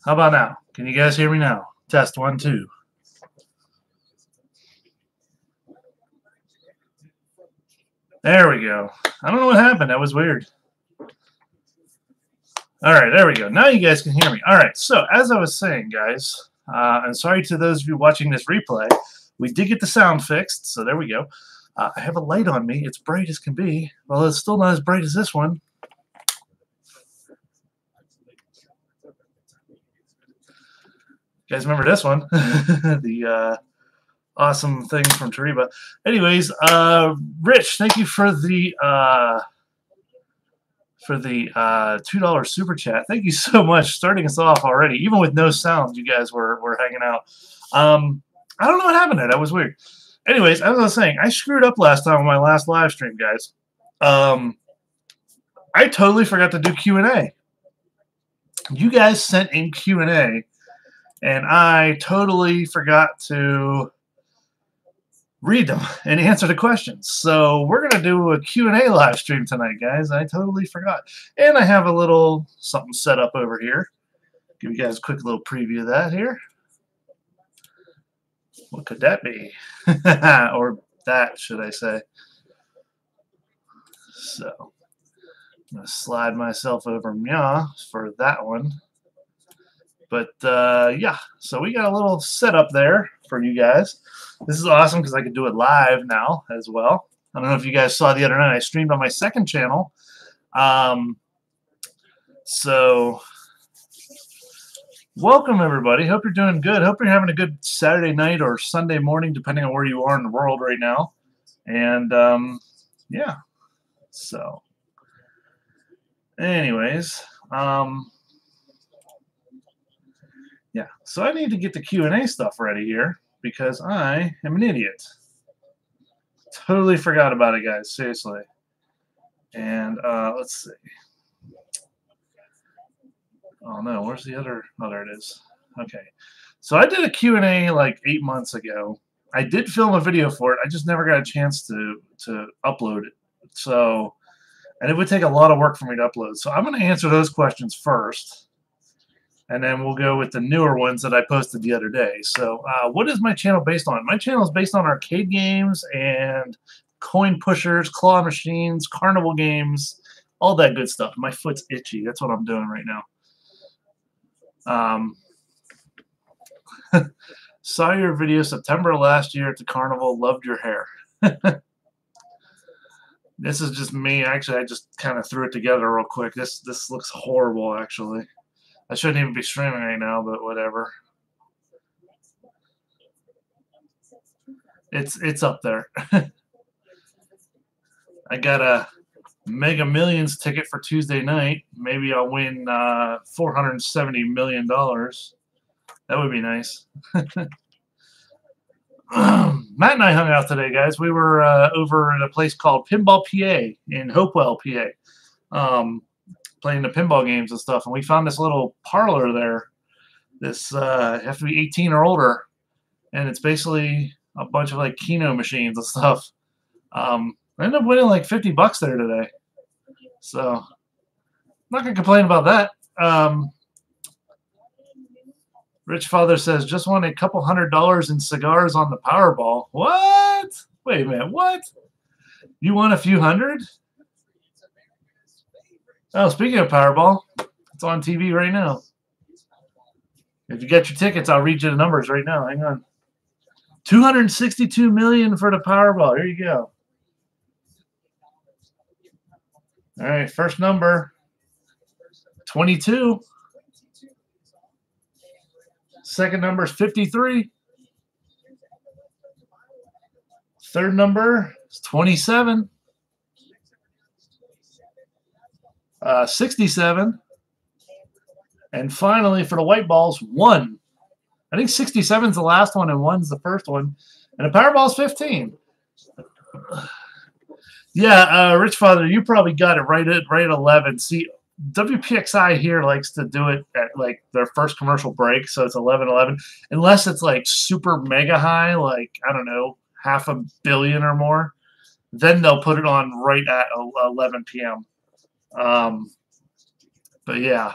How about now? Can you guys hear me now? Test 1, 2. There we go. I don't know what happened. That was weird. All right, there we go. Now you guys can hear me. All right, so as I was saying, guys, and sorry to those of you watching this replay, we did get the sound fixed, so there we go. I have a light on me. It's bright as can be. Well, it's still not as bright as this one. You guys remember this one? The awesome thing from Tariba. Anyways, Rich, thank you for the $2 super chat. Thank you so much. Starting us off already, even with no sound, you guys were hanging out. I don't know what happened there. That was weird. Anyways, as I was saying, I screwed up last time on my last live stream, guys. I totally forgot to do Q&A. You guys sent in Q&A, and I totally forgot to read them and answer the questions. So we're going to do a Q&A live stream tonight, guys. I totally forgot. And I have a little something set up over here. Give you guys a quick little preview of that here. What could that be? Or that, should I say. So I'm going to slide myself over for that one. But, yeah, so we got a little setup there for you guys. This is awesome because I can do it live now as well. I don't know if you guys saw the other night. I streamed on my second channel. So welcome, everybody. Hope you're doing good. Hope you're having a good Saturday night or Sunday morning, depending on where you are in the world right now. And, yeah. So anyways, yeah. So I need to get the Q&A stuff ready here because I am an idiot. Totally forgot about it, guys. Seriously. And let's see. Oh, no. Where's the other? Oh, there it is. Okay. So I did a Q&A like 8 months ago. I did film a video for it. I just never got a chance to upload it. So, and it would take a lot of work for me to upload. So I'm going to answer those questions first. And then we'll go with the newer ones that I posted the other day. So what is my channel based on? My channel is based on arcade games and coin pushers, claw machines, carnival games, all that good stuff. My foot's itchy. That's what I'm doing right now. Saw your video September last year at the carnival. Loved your hair. This is just me. Actually, I just kind of threw it together real quick. This looks horrible, actually. I shouldn't even be streaming right now, but whatever. It's up there. I got a Mega Millions ticket for Tuesday night. Maybe I'll win $470 million. That would be nice. Matt and I hung out today, guys. We were over at a place called Pinball PA in Hopewell, PA. Playing the pinball games and stuff, and we found this little parlor there. This you have to be 18 or older, and it's basically a bunch of like Keno machines and stuff. I ended up winning like $50 there today, so I'm not gonna complain about that. Rich Father says just won a couple $100 in cigars on the Powerball. What? Wait a minute. What? You won a few hundred? Oh, speaking of Powerball, it's on TV right now. If you get your tickets, I'll read you the numbers right now. Hang on. $262 million for the Powerball. Here you go. All right, first number, 22. Second number is 53. Third number is 27. 67. And finally, for the white balls, 1. I think 67 is the last one and 1's the first one. And the Powerball is 15. Yeah, Rich Father, you probably got it right at 11. See, WPXI here likes to do it at like their first commercial break, so it's 11:11. Unless it's like super mega high, like I don't know, $500 million or more, then they'll put it on right at 11 p.m. But yeah,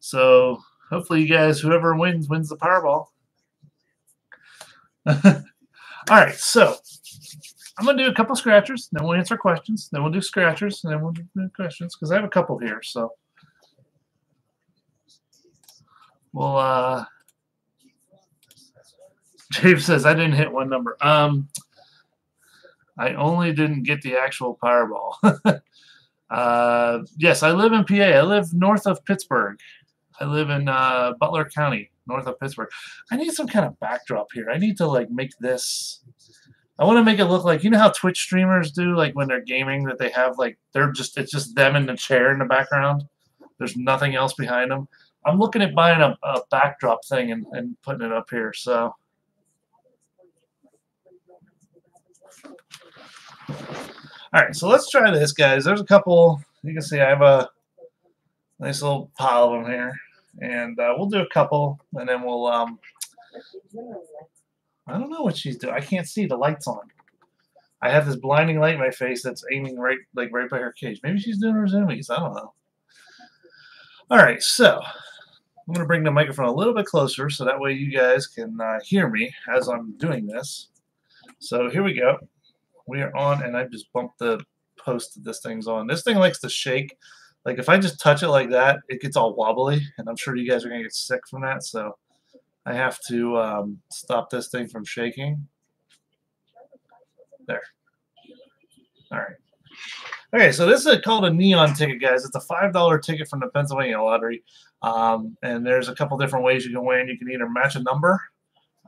So hopefully you guys, whoever wins the Powerball. All right, so I'm going to do a couple scratchers, then we'll answer questions, then we'll do scratchers, and then we'll do questions, because I have a couple here. So we'll, James says, I didn't hit one number. I only didn't get the actual Powerball. Yes, I live in PA. I live north of Pittsburgh. I live in Butler County, north of Pittsburgh. I need some kind of backdrop here. I need to like make this. I want to make it look like, you know how Twitch streamers do, like when they're gaming, that they have like it's just them in the chair in the background. There's nothing else behind them. I'm looking at buying a backdrop thing and putting it up here. So. All right, so let's try this, guys. There's a couple. You can see I have a nice little pile of them here, and we'll do a couple, and then we'll. I don't know what she's doing. I can't see the lights on. I have this blinding light in my face that's aiming right by her cage. Maybe she's doing her zoomies. I don't know. All right, so I'm going to bring the microphone a little bit closer so that way you guys can hear me as I'm doing this. So here we go. We are on, and I just bumped the post that this thing's on. This thing likes to shake. Like if I just touch it like that, it gets all wobbly, and I'm sure you guys are going to get sick from that. So I have to stop this thing from shaking. There. All right. Okay, so this is called a neon ticket, guys. It's a $5 ticket from the Pennsylvania Lottery, and there's a couple different ways you can win. You can either match a number,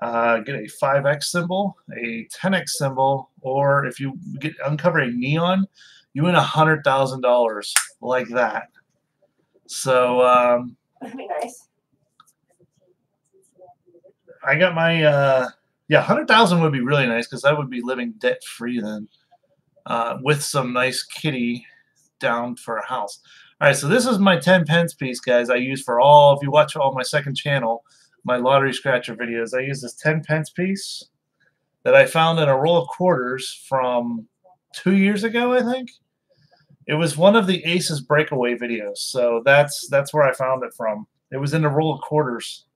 get a 5X symbol, a 10X symbol, or if you uncover a neon, you win $100,000 like that. So That'd be nice. I got my yeah, 100,000 would be really nice because I would be living debt free then, with some nice kitty down for a house. All right, so this is my 10 pence piece, guys. I use for all. If you watch all my second channel, my lottery scratcher videos, I use this 10 pence piece that I found in a roll of quarters from 2 years ago, I think. It was one of the Aces breakaway videos, so that's where I found it from. It was in the roll of quarters.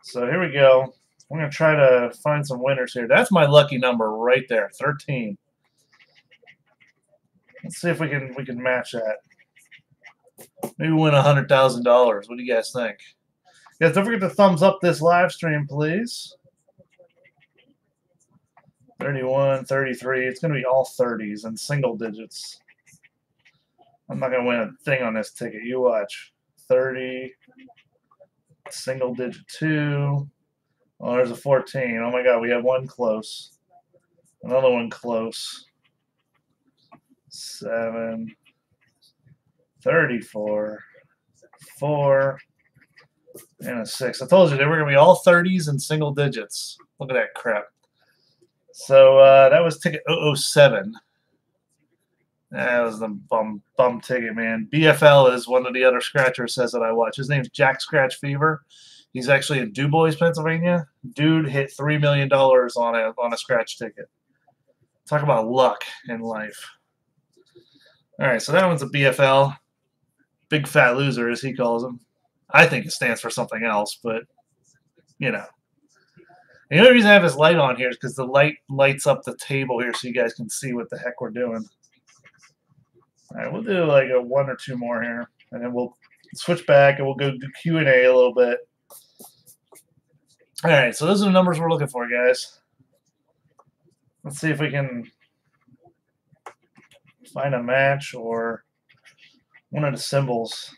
So here we go. I'm gonna try to find some winners here. That's my lucky number right there, 13. Let's see if we can match that. Maybe win $100,000. What do you guys think? Guys, don't forget to thumbs up this live stream, please. 31, 33. It's going to be all 30s and single digits. I'm not going to win a thing on this ticket. You watch. 30. Single digit 2. Oh, there's a 14. Oh, my God. We have one close. Another one close. 7. 34. 4. And a 6. I told you they were going to be all 30s and single digits. Look at that crap. So that was ticket 007. That was the bum ticket, man. BFL is one of the other scratchers says that I watch. His name's Jack Scratch Fever. He's actually in DuBois, Pennsylvania. Dude hit $3 million on a scratch ticket. Talk about luck in life. All right, so that one's a BFL. Big fat loser, as he calls him. I think it stands for something else, but, you know. The only reason I have this light on here is because the light lights up the table here so you guys can see what the heck we're doing. All right, we'll do like a 1 or 2 more here, and then we'll switch back, and we'll go do Q&A a little bit. All right, so those are the numbers we're looking for, guys. Let's see if we can find a match or one of the symbols.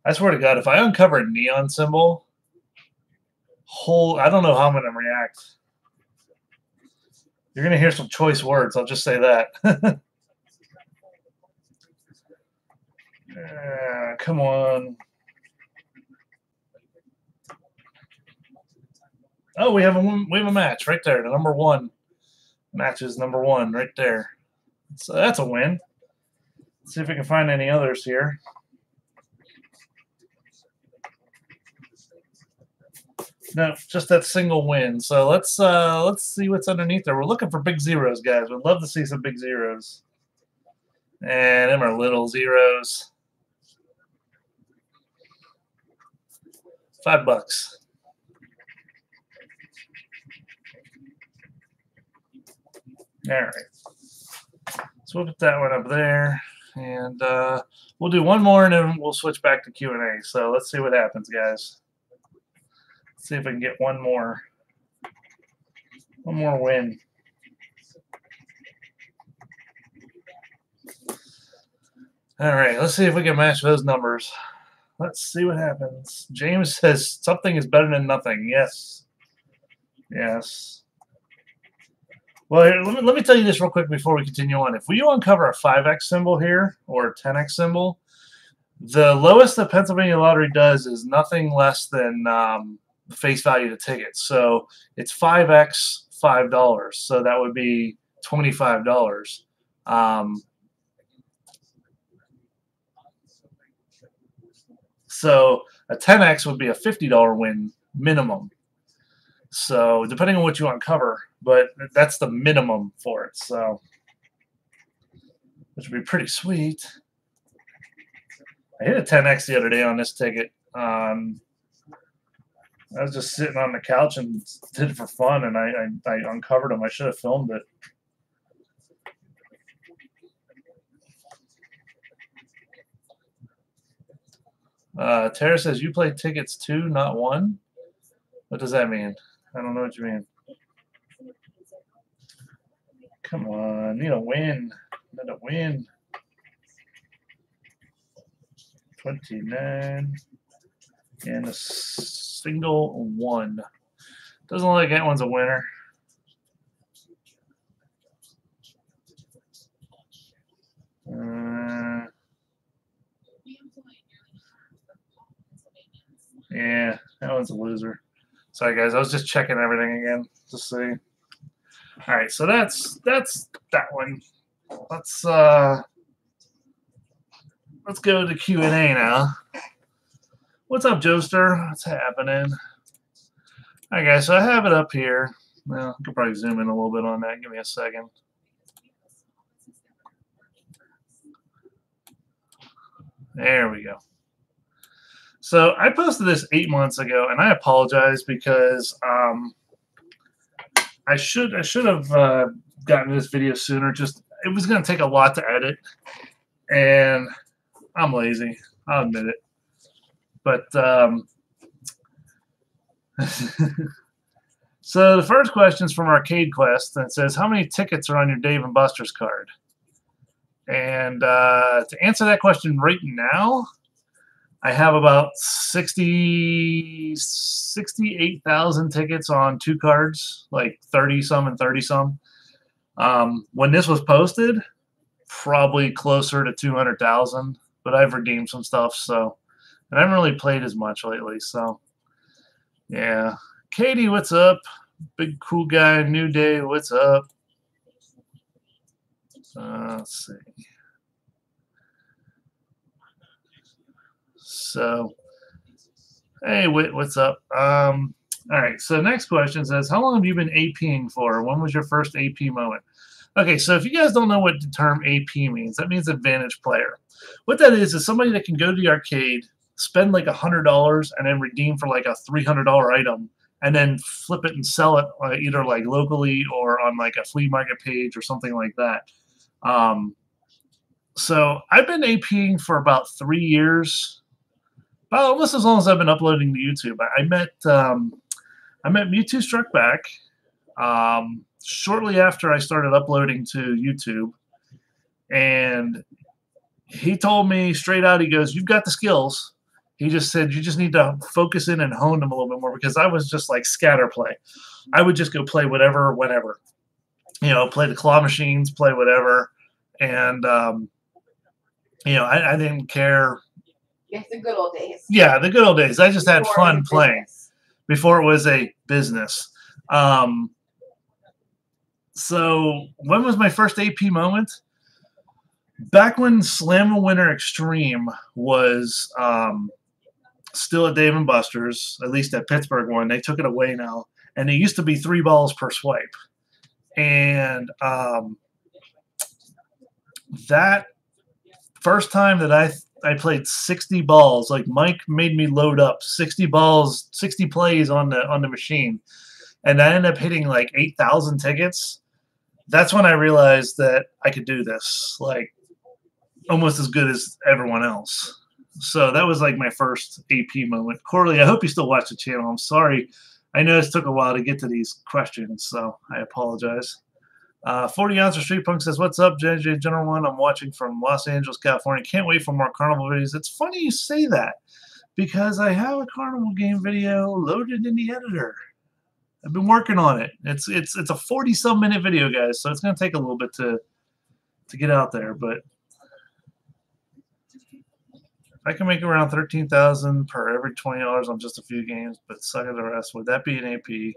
I swear to God, if I uncover a neon symbol, I don't know how I'm going to react. You're going to hear some choice words. I'll just say that. Come on. Oh, we have a match right there. The number 1 matches number 1 right there. So that's a win. Let's see if we can find any others here. No, just that single win. So let's see what's underneath there. We're looking for big zeros, guys. We'd love to see some big zeros. And them are little zeros. $5. All right. So we'll put that one up there, and we'll do one more, and then we'll switch back to Q&A. So let's see what happens, guys. Let's see if I can get one more win. All right, let's see if we can match those numbers. Let's see what happens. James says something is better than nothing. Yes. Yes. Well, here, let me tell you this real quick before we continue on. If we uncover a 5X symbol here or a 10X symbol, the lowest the Pennsylvania Lottery does is nothing less than the face value of the ticket. So it's 5X, $5. So that would be $25. So a 10X would be a $50 win minimum. So depending on what you uncover, but that's the minimum for it. So which would be pretty sweet. I hit a 10X the other day on this ticket. I was just sitting on the couch and did it for fun, and I uncovered them. I should have filmed it. Tara says, you play tickets too, not one? What does that mean? I don't know what you mean. Come on, need a win. Need a win. 29. And a single 1. Doesn't look like that one's a winner. Yeah, that one's a loser. Sorry, guys. I was just checking everything again to see. All right, so that's that one. Let's go to Q&A now. What's up, Joester? What's happening? All right, guys. So I have it up here. Well, I could probably zoom in a little bit on that. Give me a second. There we go. So I posted this 8 months ago, and I apologize because I should have gotten this video sooner. Just it was going to take a lot to edit, and I'm lazy. I'll admit it. But so the first question is from Arcade Quest, and it says, "How many tickets are on your Dave and Buster's card?" And to answer that question right now, I have about 68,000 tickets on 2 cards, like 30-some and 30-some. When this was posted, probably closer to 200,000, but I've redeemed some stuff, so. And I haven't really played as much lately, so. Yeah. Katie, what's up? Big cool guy, New Day, what's up? Let's see. So, hey, what's up? All right, so next question says, how long have you been APing for? When was your first AP moment? Okay, so if you guys don't know what the term AP means, that means advantage player. What that is somebody that can go to the arcade, spend like $100, and then redeem for like a $300 item, and then flip it and sell it either like locally or on like a flea market page or something like that. So I've been APing for about 3 years. Well, almost as long as I've been uploading to YouTube. I met Mewtwo Struck Back shortly after I started uploading to YouTube, and he told me straight out, he goes, "You've got the skills." He just said, "You just need to focus in and hone them a little bit more," because I was just like scatter play. I would just go play whatever, whenever. You know, play the claw machines, play whatever, and you know, I didn't care. It's the good old days. Yeah, the good old days. I just had fun playing before it was a business. So when was my first AP moment? Back when Slam a Winner Extreme was still at Dave & Buster's, at least at Pittsburgh one. They took it away now. And it used to be 3 balls per swipe. And that first time that I played 60 balls. Like Mike made me load up 60 balls, 60 plays on the machine, and I ended up hitting like 8,000 tickets. That's when I realized that I could do this, like almost as good as everyone else. So that was like my first AP moment. Corley, I hope you still watch the channel. I'm sorry. I know it took a while to get to these questions, so I apologize. 40 ounce of Street Punk says, "What's up, JJ General One? I'm watching from Los Angeles, California. Can't wait for more Carnival videos." It's funny you say that because I have a Carnival game video loaded in the editor. I've been working on it. It's a 40-some minute video, guys, so it's going to take a little bit to get out there, but I can make around $13,000 per every $20 on just a few games, but suck at the rest. Would that be an AP?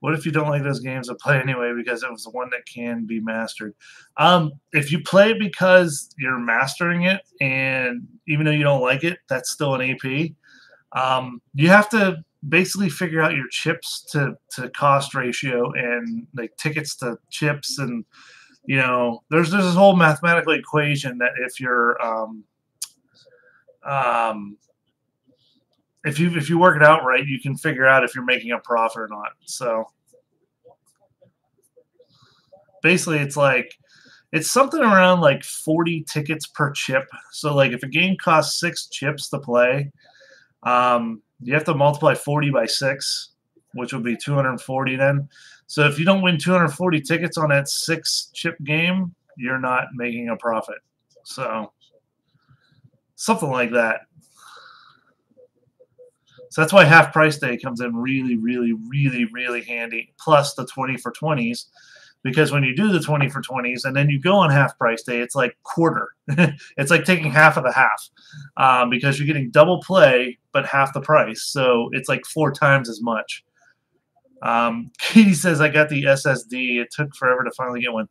What if you don't like those games that play anyway because it was the one that can be mastered? If you play it because you're mastering it, and even though you don't like it, that's still an AP. You have to basically figure out your chips to cost ratio and like tickets to chips, and you know there's this whole mathematical equation that if you're if you work it out right, you can figure out if you're making a profit or not. So basically, it's something around like 40 tickets per chip. So like if a game costs 6 chips to play, you have to multiply 40 by 6, which would be 240 then. So if you don't win 240 tickets on that 6-chip game, you're not making a profit. So something like that. So that's why half price day comes in really, really, really, really handy. Plus the 20 for 20s, because when you do the 20 for 20s and then you go on half price day, it's like quarter. It's like taking half of the half because you're getting double play but half the price. So it's like 4 times as much. Katie says, "I got the SSD. It took forever to finally get one."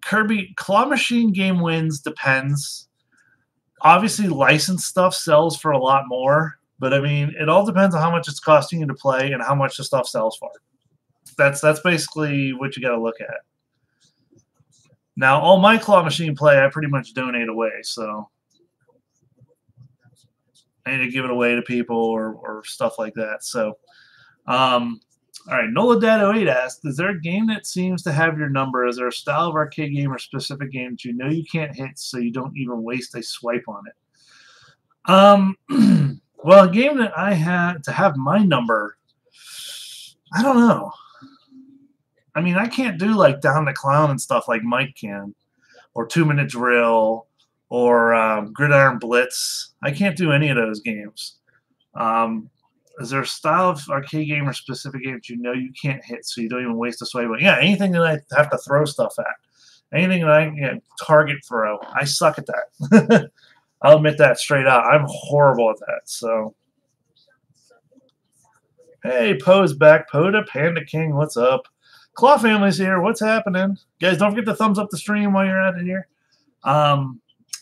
Kirby, claw machine game wins depends. Obviously, licensed stuff sells for a lot more, but I mean, it all depends on how much it's costing you to play and how much the stuff sells for. That's basically what you got to look at. Now, all my claw machine play, I pretty much donate away, so I need to give it away to people or stuff like that. So, all right, Noladad08 asked, "Is there a game that seems to have your number? Is there a style of arcade game or specific game that you know you can't hit so you don't even waste a swipe on it?" Well, a game that I had to have my number, I don't know. I mean, I can't do like Down the Clown and stuff like Mike can, or 2-Minute Drill, or Gridiron Blitz. I can't do any of those games. Is there a style of arcade game or specific game that you know you can't hit so you don't even waste a swipe? Yeah, anything that I have to throw stuff at. Anything that I target throw. I suck at that. I'll admit that straight out. I'm horrible at that. So, hey, Poe's back. Poda, Panda King, what's up? Claw Family's here. What's happening? Guys, don't forget to thumbs up the stream while you're at it here.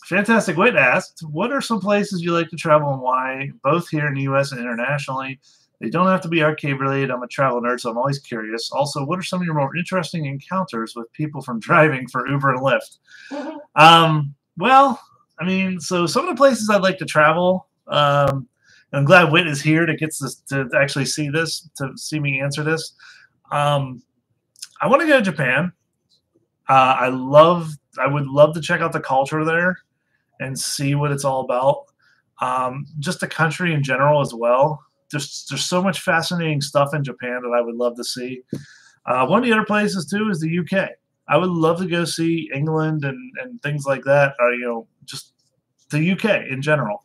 Fantastic Wit asked, "What are some places you like to travel and why, both here in the U.S. and internationally? They don't have to be arcade related. I'm a travel nerd, so I'm always curious. Also, what are some of your more interesting encounters with people from driving for Uber and Lyft?" Well, I mean, so some of the places I'd like to travel, I'm glad Wit is here to actually see this, to see me answer this. I want to go to Japan. I would love to check out the culture there and see what it's all about. Just the country in general as well. There's so much fascinating stuff in Japan that I would love to see. One of the other places too is the UK. I would love to go see England and things like that. Or, you know, just the UK in general.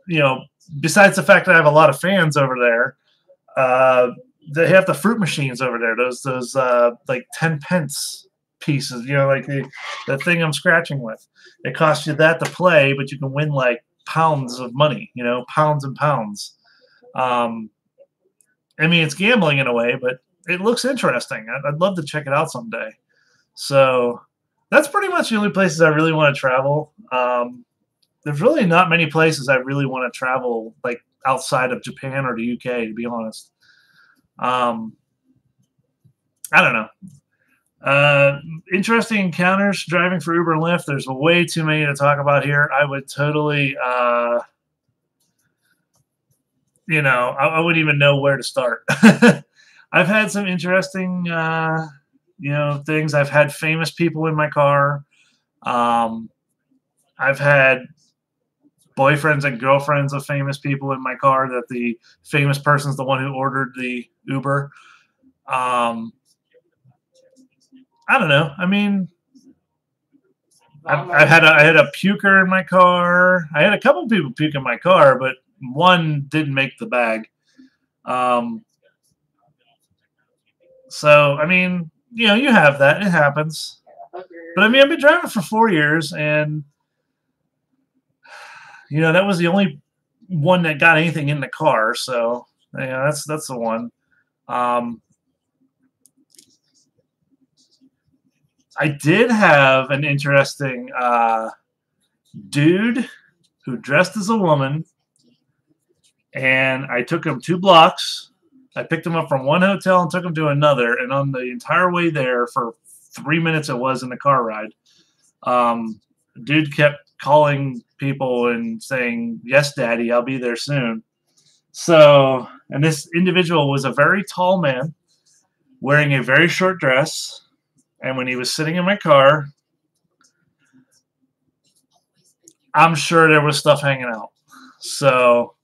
You know, besides the fact that I have a lot of fans over there, they have the fruit machines over there. Those like 10 pence pieces. You know, like the thing I'm scratching with. It costs you that to play, but you can win like pounds of money. You know, pounds and pounds. I mean, it's gambling in a way, but it looks interesting. I'd love to check it out someday. So that's pretty much the only places I really want to travel. There's really not many places I really want to travel, like outside of Japan or the UK, to be honest. I don't know. Interesting encounters driving for Uber and Lyft. There's way too many to talk about here. I would totally, you know, I wouldn't even know where to start. I've had some interesting, you know, things. I've had famous people in my car. I've had boyfriends and girlfriends of famous people in my car that the famous person's the one who ordered the Uber. I don't know. I mean, I had a puker in my car. I had a couple people puke in my car, but one didn't make the bag. So I mean, you know, you have that. It happens. But I mean, I've been driving for 4 years, and you know, that was the only one that got anything in the car. So yeah, that's the one. I did have an interesting dude who dressed as a woman, and I took him 2 blocks. I picked him up from one hotel and took him to another, and on the entire way there, for 3 minutes it was in the car ride, dude kept calling people and saying, "Yes, Daddy, I'll be there soon." So, and this individual was a very tall man wearing a very short dress. And when he was sitting in my car, I'm sure there was stuff hanging out. So,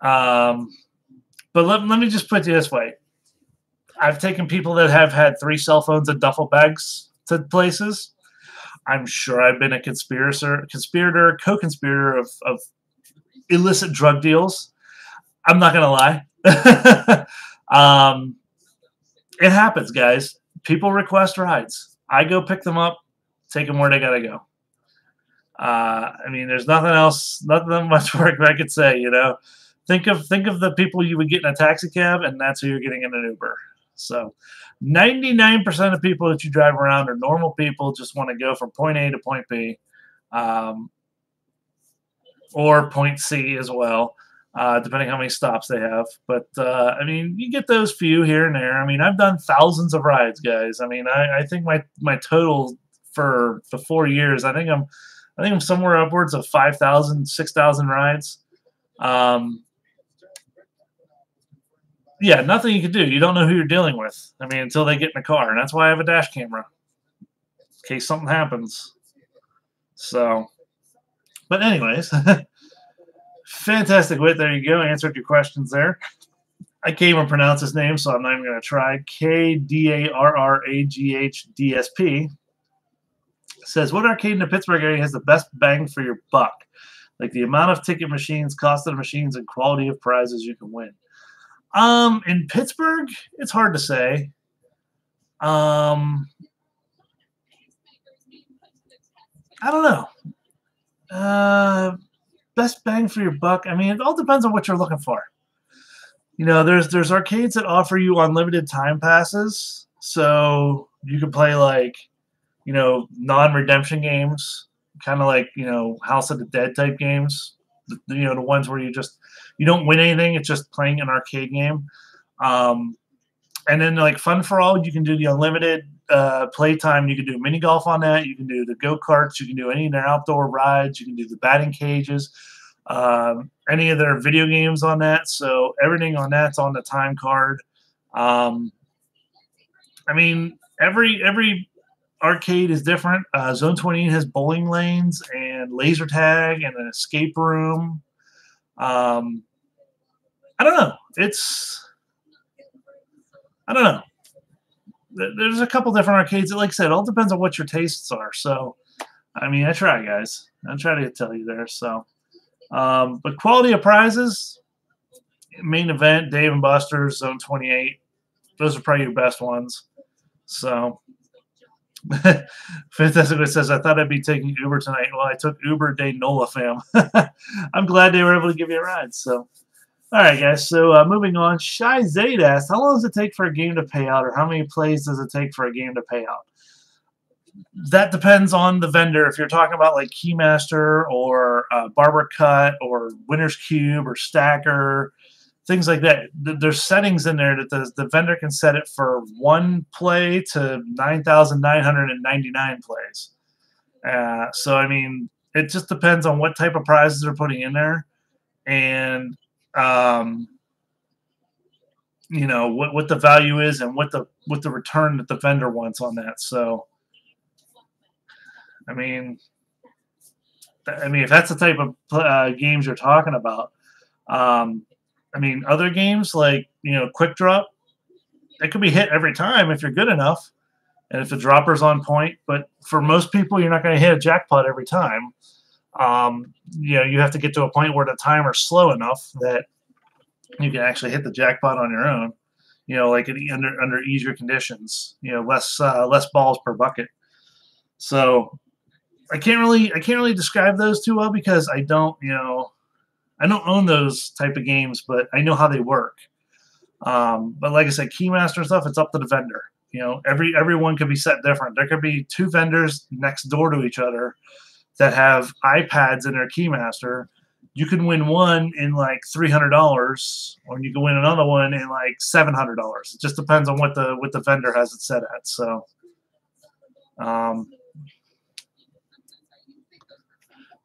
but let me just put it this way. I've taken people that have had 3 cell phones and duffel bags to places. I'm sure I've been a conspirator, co-conspirator of illicit drug deals. I'm not going to lie. It happens, guys. People request rides. I go pick them up, take them where they gotta go. I mean, there's nothing else, nothing much work I could say. You know, think of the people you would get in a taxi cab, and that's who you're getting in an Uber. So, 99% of people that you drive around are normal people, just want to go from point A to point B, or point C as well. Depending how many stops they have. But, I mean, you get those few here and there. I mean, I've done thousands of rides, guys. I mean, I think my total for the 4 years, I think I'm somewhere upwards of 5,000, 6,000 rides. Yeah, nothing you can do. You don't know who you're dealing with. I mean, until they get in the car. And that's why I have a dash camera, in case something happens. So, but anyways... Fantastic, Wit. There you go. Answered your questions there. I can't even pronounce his name, so I'm not even going to try. KDARRAGHDSP says, what arcade in the Pittsburgh area has the best bang for your buck? Like the amount of ticket machines, cost of the machines, and quality of prizes you can win. In Pittsburgh, it's hard to say. I don't know. Best bang for your buck. I mean, it all depends on what you're looking for. You know, there's arcades that offer you unlimited time passes, so you can play like, you know, non-redemption games, kind of like, you know, House of the Dead type games. You know, the ones where you don't win anything; it's just playing an arcade game. And then like Fun for All, you can do the unlimited playtime. You can do mini golf on that. You can do the go-karts. You can do any of their outdoor rides. You can do the batting cages, any of their video games on that. So everything on that's on the time card. I mean, every arcade is different. Zone 28 has bowling lanes and laser tag and an escape room. I don't know. I don't know. There's a couple different arcades. Like I said, it all depends on what your tastes are. So, I mean, I try, guys. I try to tell you there. So, but quality of prizes, main event, Dave and Buster's, Zone 28. Those are probably your best ones. So, Fantastic says, I thought I'd be taking Uber tonight. Well, I took Uber Day Nola fam. I'm glad they were able to give you a ride. So, all right, guys. So moving on, Shy Zayd asked, how long does it take for a game to pay out, or how many plays does it take for a game to pay out? That depends on the vendor. If you're talking about like Keymaster or Barber Cut or Winner's Cube or Stacker, things like that. There's settings in there that the vendor can set it for 1 play to 9,999 plays. So I mean, it just depends on what type of prizes they're putting in there, and you know what the value is and what the return that the vendor wants on that. So I mean, if that's the type of games you're talking about, I mean, other games like, you know, Quick Drop, it could be hit every time if you're good enough and if the dropper's on point. But for most people, you're not going to hit a jackpot every time. You know, you have to get to a point where the timer's slow enough that you can actually hit the jackpot on your own. You know, like under easier conditions. You know, less balls per bucket. So I can't really describe those too well because I don't own those type of games, but I know how they work. But like I said, Keymaster stuff, it's up to the vendor. You know, everyone could be set different. There could be 2 vendors next door to each other that have iPads in their Keymaster. You can win one in like $300, or you can win another one in like $700. It just depends on what the vendor has it set at. So,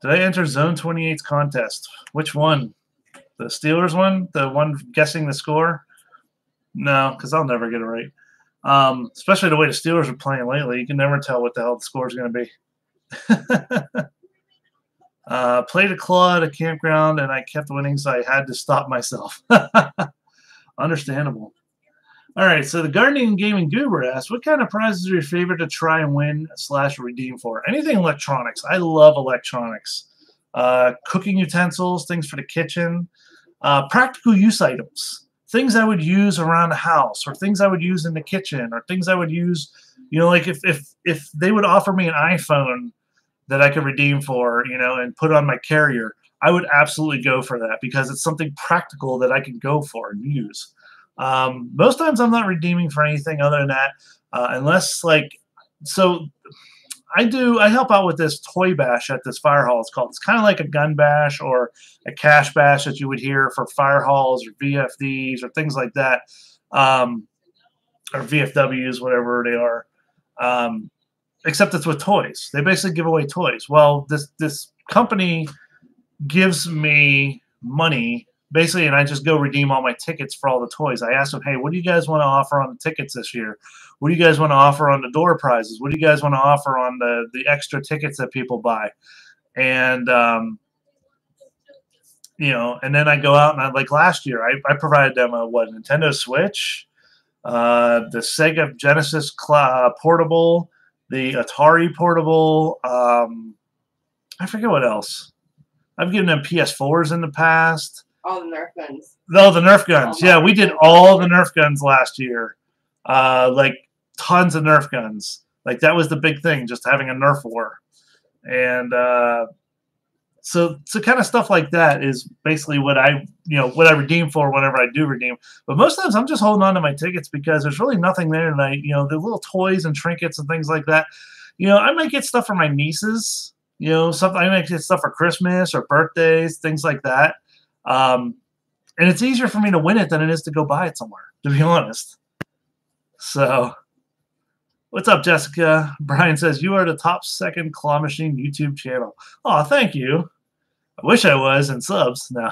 did I enter Zone 28's contest? Which one? The Steelers one? The one guessing the score? No, because I'll never get it right. Especially the way the Steelers are playing lately. You can never tell what the hell the score is going to be. Played a claw at a campground, and I kept winning, so I had to stop myself. Understandable. All right, so the Gardening and Gaming Goober asks, what kind of prizes are your favorite to try and win / redeem for? Anything electronics. I love electronics. Cooking utensils, things for the kitchen, practical use items, things I would use around the house, or things I would use in the kitchen, or things I would use, you know, like if they would offer me an iPhone that I could redeem for, you know, and put on my carrier, I would absolutely go for that because it's something practical that I can go for and use. Most times I'm not redeeming for anything other than that, unless like, so I help out with this toy bash at this fire hall. It's kind of like a gun bash or a cash bash that you would hear for fire halls or VFDs or things like that, or VFWs, whatever they are. Except it's with toys. They basically give away toys. Well, this company gives me money basically, and I just go redeem all my tickets for all the toys. I ask them, hey, what do you guys want to offer on the tickets this year? What do you guys want to offer on the door prizes? What do you guys want to offer on the extra tickets that people buy? And you know, and then I go out and like last year, I provided them a Nintendo Switch, the Sega Genesis portable, the Atari portable. I forget what else. I've given them PS4s in the past. All the Nerf guns. No, the Nerf guns. Yeah, we did all the Nerf guns last year. Like tons of Nerf guns. Like that was the big thing, just having a Nerf war. And so kind of stuff like that is basically what I redeem for whenever I do redeem. But most times I'm just holding on to my tickets because there's really nothing there. And the little toys and trinkets and things like that. You know, I might get stuff for my nieces. You know, something I might get stuff for Christmas or birthdays, things like that. And it's easier for me to win it than it is to go buy it somewhere, to be honest. So, what's up, Jessica? Brian says, you are the top 2nd Claw Machine YouTube channel. Oh, thank you. I wish I was in subs. No.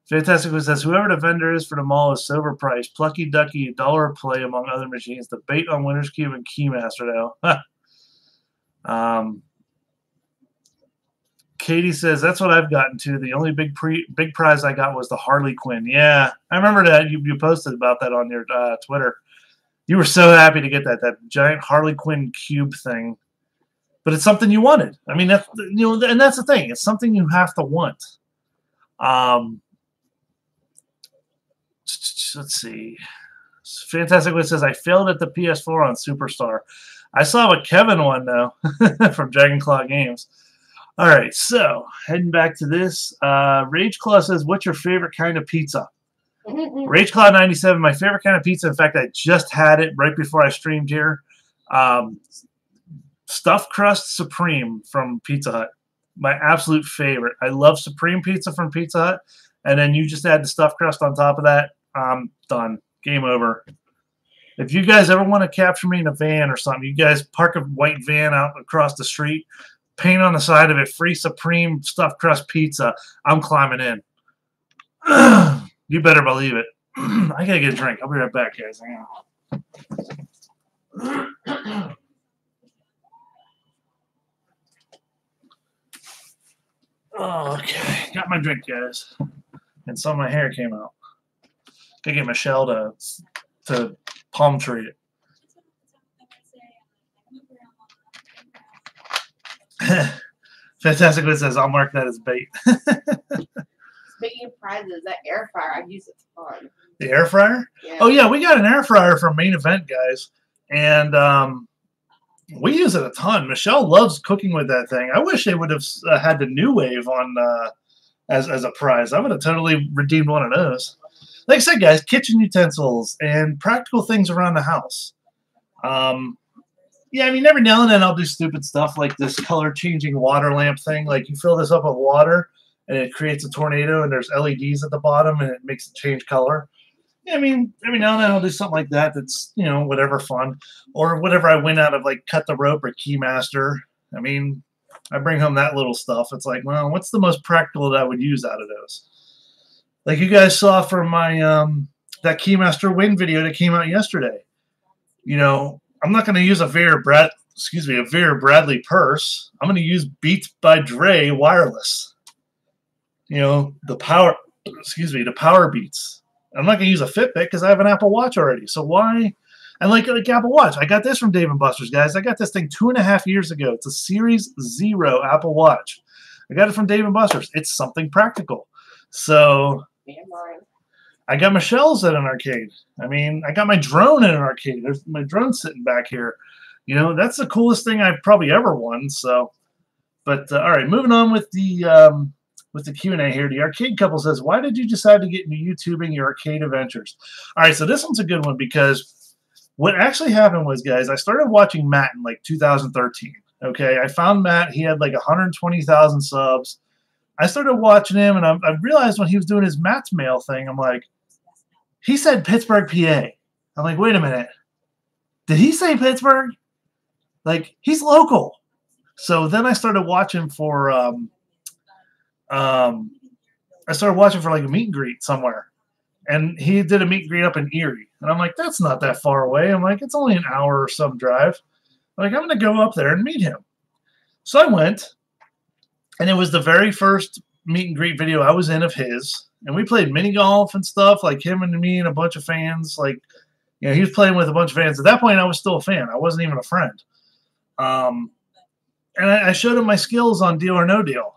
Fantastic says, whoever the vendor is for the mall is sober price. Plucky Ducky, $1 a play among other machines. The bait on Winner's Cube and Keymaster now. Katie says, that's what I've gotten to. The only big prize I got was the Harley Quinn. Yeah, I remember that. You posted about that on your Twitter. You were so happy to get that giant Harley Quinn cube thing. But it's something you wanted. I mean, that's, and that's the thing. It's something you have to want. Let's see. Fantastic One says, I failed at the PS4 on Superstar. I saw what Kevin won, though, from Dragon Claw Games. All right, so heading back to this. Rage Claw says, what's your favorite kind of pizza? Rage Claw 97, my favorite kind of pizza. In fact, I just had it right before I streamed here. Stuffed Crust Supreme from Pizza Hut. My absolute favorite. I love Supreme Pizza from Pizza Hut. and then you just add the stuffed crust on top of that, done. Game over. If you guys ever want to capture me in a van or something, you guys park a white van out across the street, paint on the side of it, free supreme stuffed crust pizza, I'm climbing in. You better believe it. I gotta get a drink. I'll be right back, guys. Hang on. Okay, got my drink, guys. And some of my hair came out. Gotta get Michelle to palm tree it. Fantastic One says, I'll mark that as bait. Speaking of prizes, that air fryer, I use it on. The air fryer? Yeah. Oh, yeah, we got an air fryer for Main Event, guys. And we use it a ton. Michelle loves cooking with that thing. I wish they would have had the New Wave on as a prize. I would have totally redeemed one of those. Like I said, guys, kitchen utensils and practical things around the house. Yeah, I mean, every now and then I'll do stupid stuff like this color-changing water lamp thing. Like you fill this up with water, and it creates a tornado, and there's LEDs at the bottom, and it makes it change color. Yeah, I mean, every now and then I'll do something like that that's, you know, whatever fun. Or whatever I win out of, like, Cut the Rope or Keymaster. I mean, I bring home that little stuff. It's like, well, what's the most practical that I would use out of those? Like you guys saw from my that Keymaster win video that came out yesterday. You know, I'm not going to use a Vera Bradley purse. I'm going to use Beats by Dre wireless. You know, the power Beats. I'm not going to use a Fitbit because I have an Apple Watch already. So why? And like Apple Watch, I got this from Dave & Buster's, guys. I got this thing 2.5 years ago. It's a Series 0 Apple Watch. I got it from Dave & Buster's. It's something practical. So I got Michelle's at an arcade. I mean, I got my drone in an arcade. There's my drone sitting back here. You know, that's the coolest thing I've probably ever won. So, but all right, moving on with the Q&A here. The arcade couple says, why did you decide to get into YouTubing your arcade adventures? All right, so this one's a good one because what actually happened was, guys, I started watching Matt in like 2013. Okay, I found Matt. He had like 120,000 subs. I started watching him, and I realized when he was doing his Matt's Mail thing, I'm like, he said Pittsburgh, PA. I'm like, wait a minute. Did he say Pittsburgh? Like, he's local. So then I started watching for like a meet and greet somewhere. And he did a meet and greet up in Erie. And I'm like, that's not that far away. I'm like, it's only an hour or some drive. I'm like, I'm going to go up there and meet him. So I went, and it was the very first meet and greet video I was in of his. And we played mini golf and stuff, like him and me and a bunch of fans. Like, you know, he was playing with a bunch of fans. At that point, I was still a fan. I wasn't even a friend. And I showed him my skills on Deal or No Deal.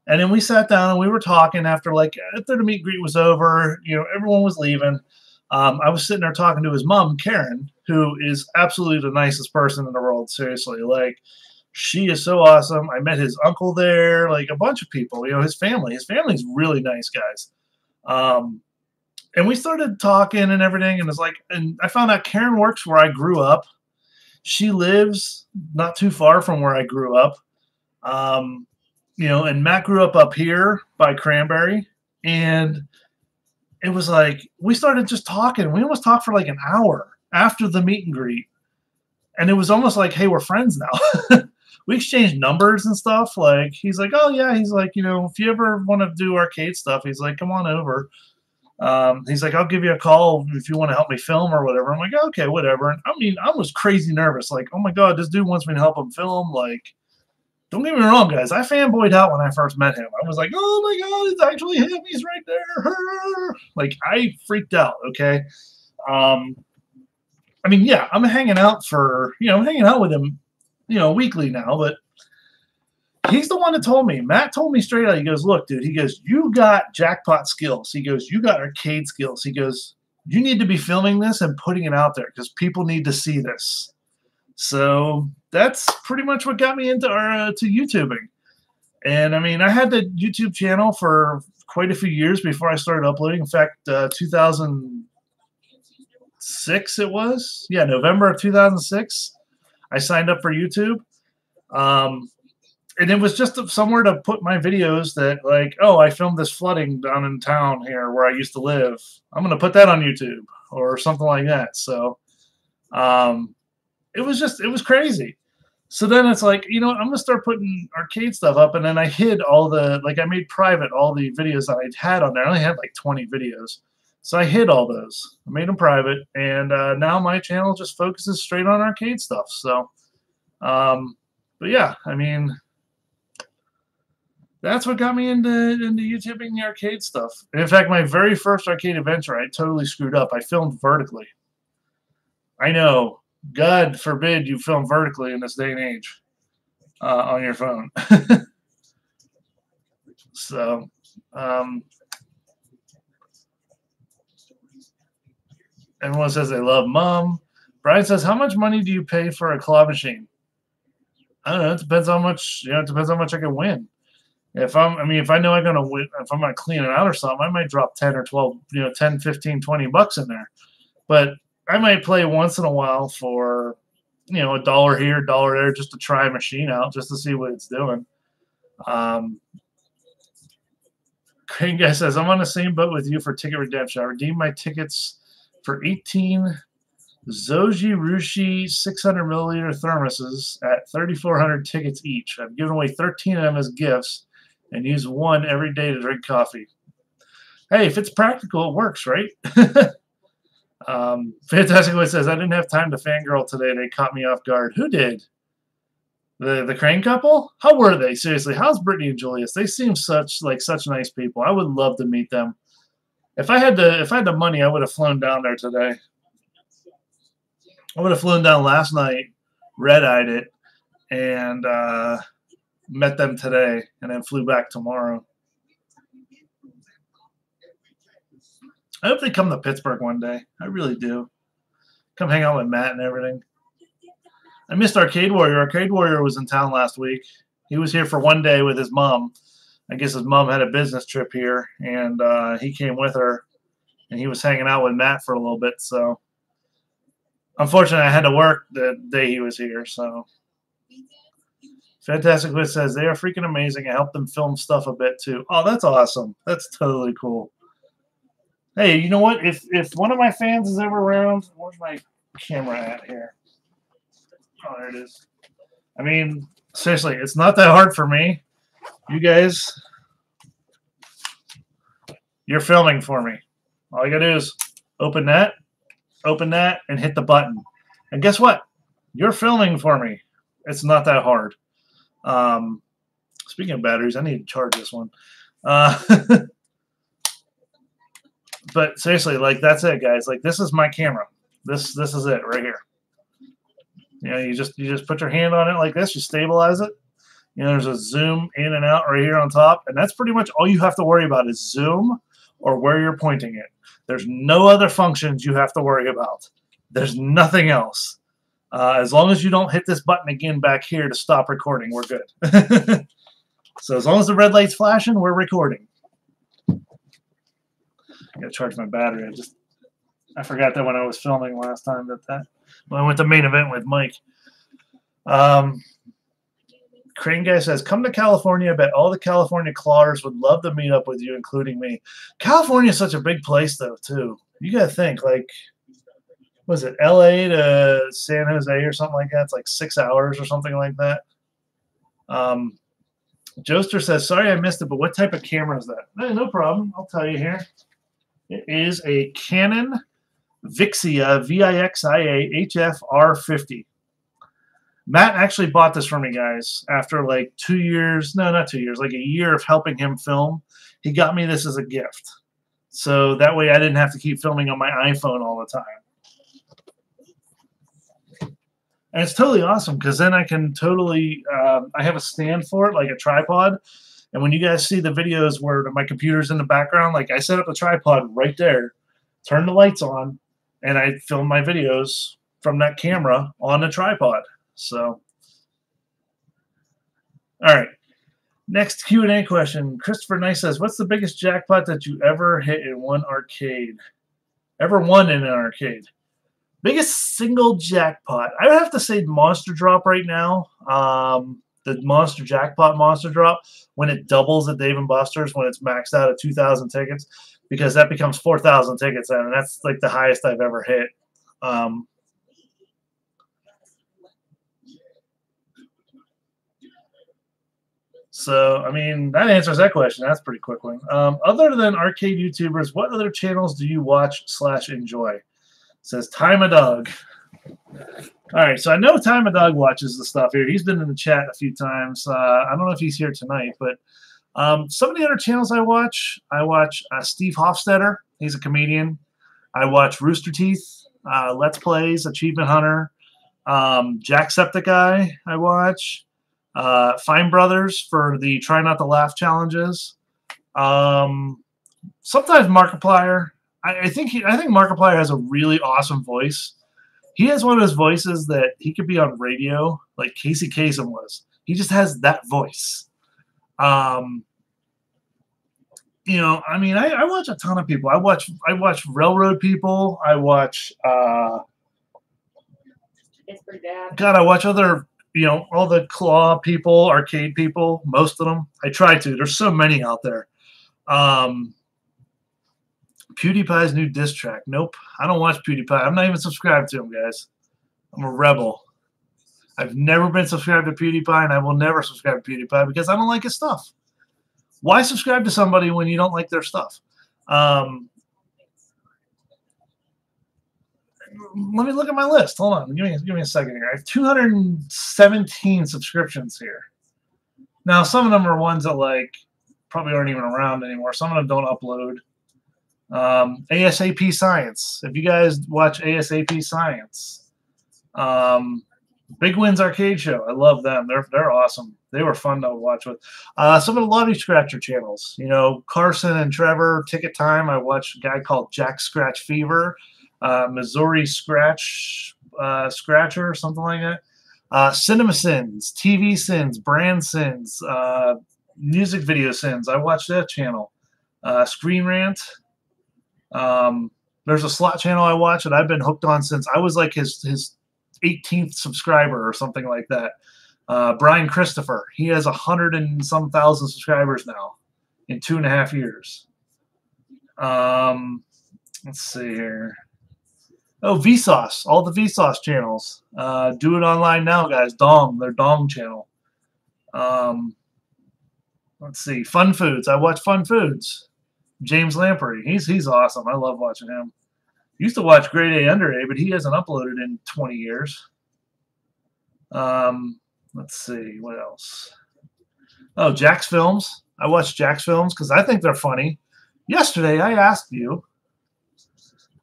And then we sat down and we were talking after the meet and greet was over. You know, everyone was leaving. I was sitting there talking to his mom, Karen, who is absolutely the nicest person in the world. Seriously, like, she is so awesome. I met his uncle there, like a bunch of people. You know, his family. His family's really nice guys. And we started talking and everything. And it's like, and I found out Karen works where I grew up. She lives not too far from where I grew up. You know, and Matt grew up here by Cranberry, and it was like we started just talking. We almost talked for like an hour after the meet and greet, and it was almost like, hey, we're friends now. We exchanged numbers and stuff. Like, he's like, oh yeah, he's like, you know, if you ever want to do arcade stuff, he's like, come on over. He's like, I'll give you a call if you want to help me film or whatever. I'm like, okay, whatever. And I mean, I was crazy nervous. Like, oh my God, this dude wants me to help him film. Like, don't get me wrong, guys. I fanboyed out when I first met him. I was like, oh my God, it's actually him. He's right there. Like, I freaked out, okay? I mean, yeah, I'm hanging out with him, you know, weekly now, but he's the one that told me. Matt told me straight out. He goes, look, dude, he goes, you got jackpot skills. He goes, you got arcade skills. He goes, you need to be filming this and putting it out there because people need to see this. So that's pretty much what got me into to YouTubing. And I mean, I had the YouTube channel for quite a few years before I started uploading. In fact, 2006 it was. Yeah, November of 2006, I signed up for YouTube. and it was just somewhere to put my videos that, like, oh, I filmed this flooding down in town here where I used to live. I'm going to put that on YouTube or something like that. So it was crazy. So then it's like, you know what, I'm going to start putting arcade stuff up. And then I hid all the, like, I made private all the videos that I'd had on there. I only had like 20 videos. So I hid all those. I made them private. And now my channel just focuses straight on arcade stuff. So, but yeah, I mean, that's what got me into YouTubing the arcade stuff. And in fact, my very first arcade adventure, I totally screwed up. I filmed vertically. I know. God forbid you film vertically in this day and age on your phone. So, everyone says they love Mom. Brian says, how much money do you pay for a claw machine? I don't know. It depends how much, it depends how much I can win. If I know I'm going to win, if I'm going to clean it out or something, I might drop 10 or 12, 10, 15, 20 bucks in there. But I might play once in a while for, $1 here, $1 there, just to try a machine out, just to see what it's doing. Crane Guy says, I'm on the same boat with you for ticket redemption. I redeemed my tickets for 18 Zoji Rushi 600 milliliter thermoses at 3,400 tickets each. I've given away 13 of them as gifts and use one every day to drink coffee. Hey, if it's practical, it works, right? Fantastic Way says, I didn't have time to fangirl today. They caught me off guard. Who did? The Crane couple? How were they? Seriously, how's Brittany and Julius? They seem such nice people. I would love to meet them. If I had the money, I would have flown down there today. I would have flown down last night, red-eyed it, and met them today, and then flew back tomorrow. I hope they come to Pittsburgh one day. I really do. Come hang out with Matt and everything. I missed Arcade Warrior. Arcade Warrior was in town last week. He was here for one day with his mom. I guess his mom had a business trip here, and he came with her, and he was hanging out with Matt for a little bit. So, unfortunately, I had to work the day he was here. So, Fantastic Wit says, they are freaking amazing. I helped them film stuff a bit, too. Oh, that's awesome. That's totally cool. Hey, you know what? If one of my fans is ever around, where's my camera at here? Oh, there it is. I mean, seriously, it's not that hard for me. You guys, you're filming for me. All you gotta do is open that, and hit the button. And guess what? You're filming for me. It's not that hard. Speaking of batteries, I need to charge this one. But seriously, like, that's it, guys. Like, this is my camera. This is it right here. You just put your hand on it like this. You stabilize it. There's a zoom in and out right here on top, and that's pretty much all you have to worry about is zoom or where you're pointing it. There's no other functions you have to worry about. There's nothing else. As long as you don't hit this button again back here to stop recording, we're good. So as long as the red light's flashing, we're recording. I gotta charge my battery. I forgot that when I was filming last time when I went to main event with Mike. Crane Guy says, come to California. I bet all the California clawers would love to meet up with you, including me. California is such a big place, though, too. You got to think, like, was it LA to San Jose or something like that? It's like 6 hours or something like that. Joester says, sorry I missed it, but what type of camera is that? No problem. I'll tell you here. It is a Canon Vixia, V-I-X-I-A, HF-R50. Matt actually bought this for me, guys, after like 2 years. No, not 2 years, like a year of helping him film. He got me this as a gift. So that way I didn't have to keep filming on my iPhone all the time. And it's totally awesome because then I can totally, I have a stand for it, like a tripod. And when you guys see the videos where my computer's in the background, like I set up a tripod right there, turn the lights on, and I film my videos from that camera on the tripod. So, all right. Next Q&A question. Christopher Nice says, what's the biggest jackpot that you ever hit in one arcade? Ever won in an arcade? Biggest single jackpot. I would have to say Monster Drop right now. the monster jackpot monster drop when it doubles at Dave and Buster's when it's maxed out at 2,000 tickets, because that becomes 4,000 tickets then, and that's like the highest I've ever hit. So, I mean, that answers that question. That's a pretty quick one. Other than arcade YouTubers, what other channels do you watch / enjoy? Says Time a Dog. All right, so I know Time a Dog watches the stuff here. He's been in the chat a few times. I don't know if he's here tonight, but some of the other channels I watch Steve Hofstetter. He's a comedian. I watch Rooster Teeth, Let's Plays, Achievement Hunter, Jacksepticeye I watch. Fine Brothers for the Try Not to Laugh challenges. Sometimes Markiplier. I think Markiplier has a really awesome voice. He has one of those voices that he could be on radio, like Casey Kasem was. He just has that voice. You know, I mean, I watch a ton of people. I watch Railroad People. I watch. God, I watch other. You know, all the claw people, arcade people, most of them. I try to. There's so many out there. PewDiePie's new diss track. Nope. I don't watch PewDiePie. I'm not even subscribed to him, guys. I'm a rebel. I've never been subscribed to PewDiePie, and I will never subscribe to PewDiePie because I don't like his stuff. Why subscribe to somebody when you don't like their stuff? Let me look at my list. Hold on. Give me a second here. I have 217 subscriptions here. Now, some of them are ones that like probably aren't even around anymore. Some of them don't upload. ASAP Science. If you guys watch ASAP Science, Big Wins Arcade Show. I love them. They're awesome. They were fun to watch with. Some of the Lobby Scratcher channels. You know, Carson and Trevor. Ticket Time. I watched a guy called Jack Scratch Fever. Missouri Scratcher, something like that. Cinema Sins, TV Sins, Brand Sins, Music Video Sins. I watch that channel. Screen Rant. There's a slot channel I watch that I've been hooked on since I was like his 18th subscriber or something like that. Brian Christopher. He has 100 and some thousand subscribers now in 2.5 years. Let's see here. Oh, Vsauce, all the Vsauce channels. Do it online now, guys. Their Dong channel. Let's see, Fun Foods. I watch Fun Foods. James Lamprey. He's awesome. I love watching him. Used to watch Grade A Under A, but he hasn't uploaded in 20 years. Let's see, what else? Oh, Jack's Films. I watch Jack's Films because I think they're funny. Yesterday, I asked you.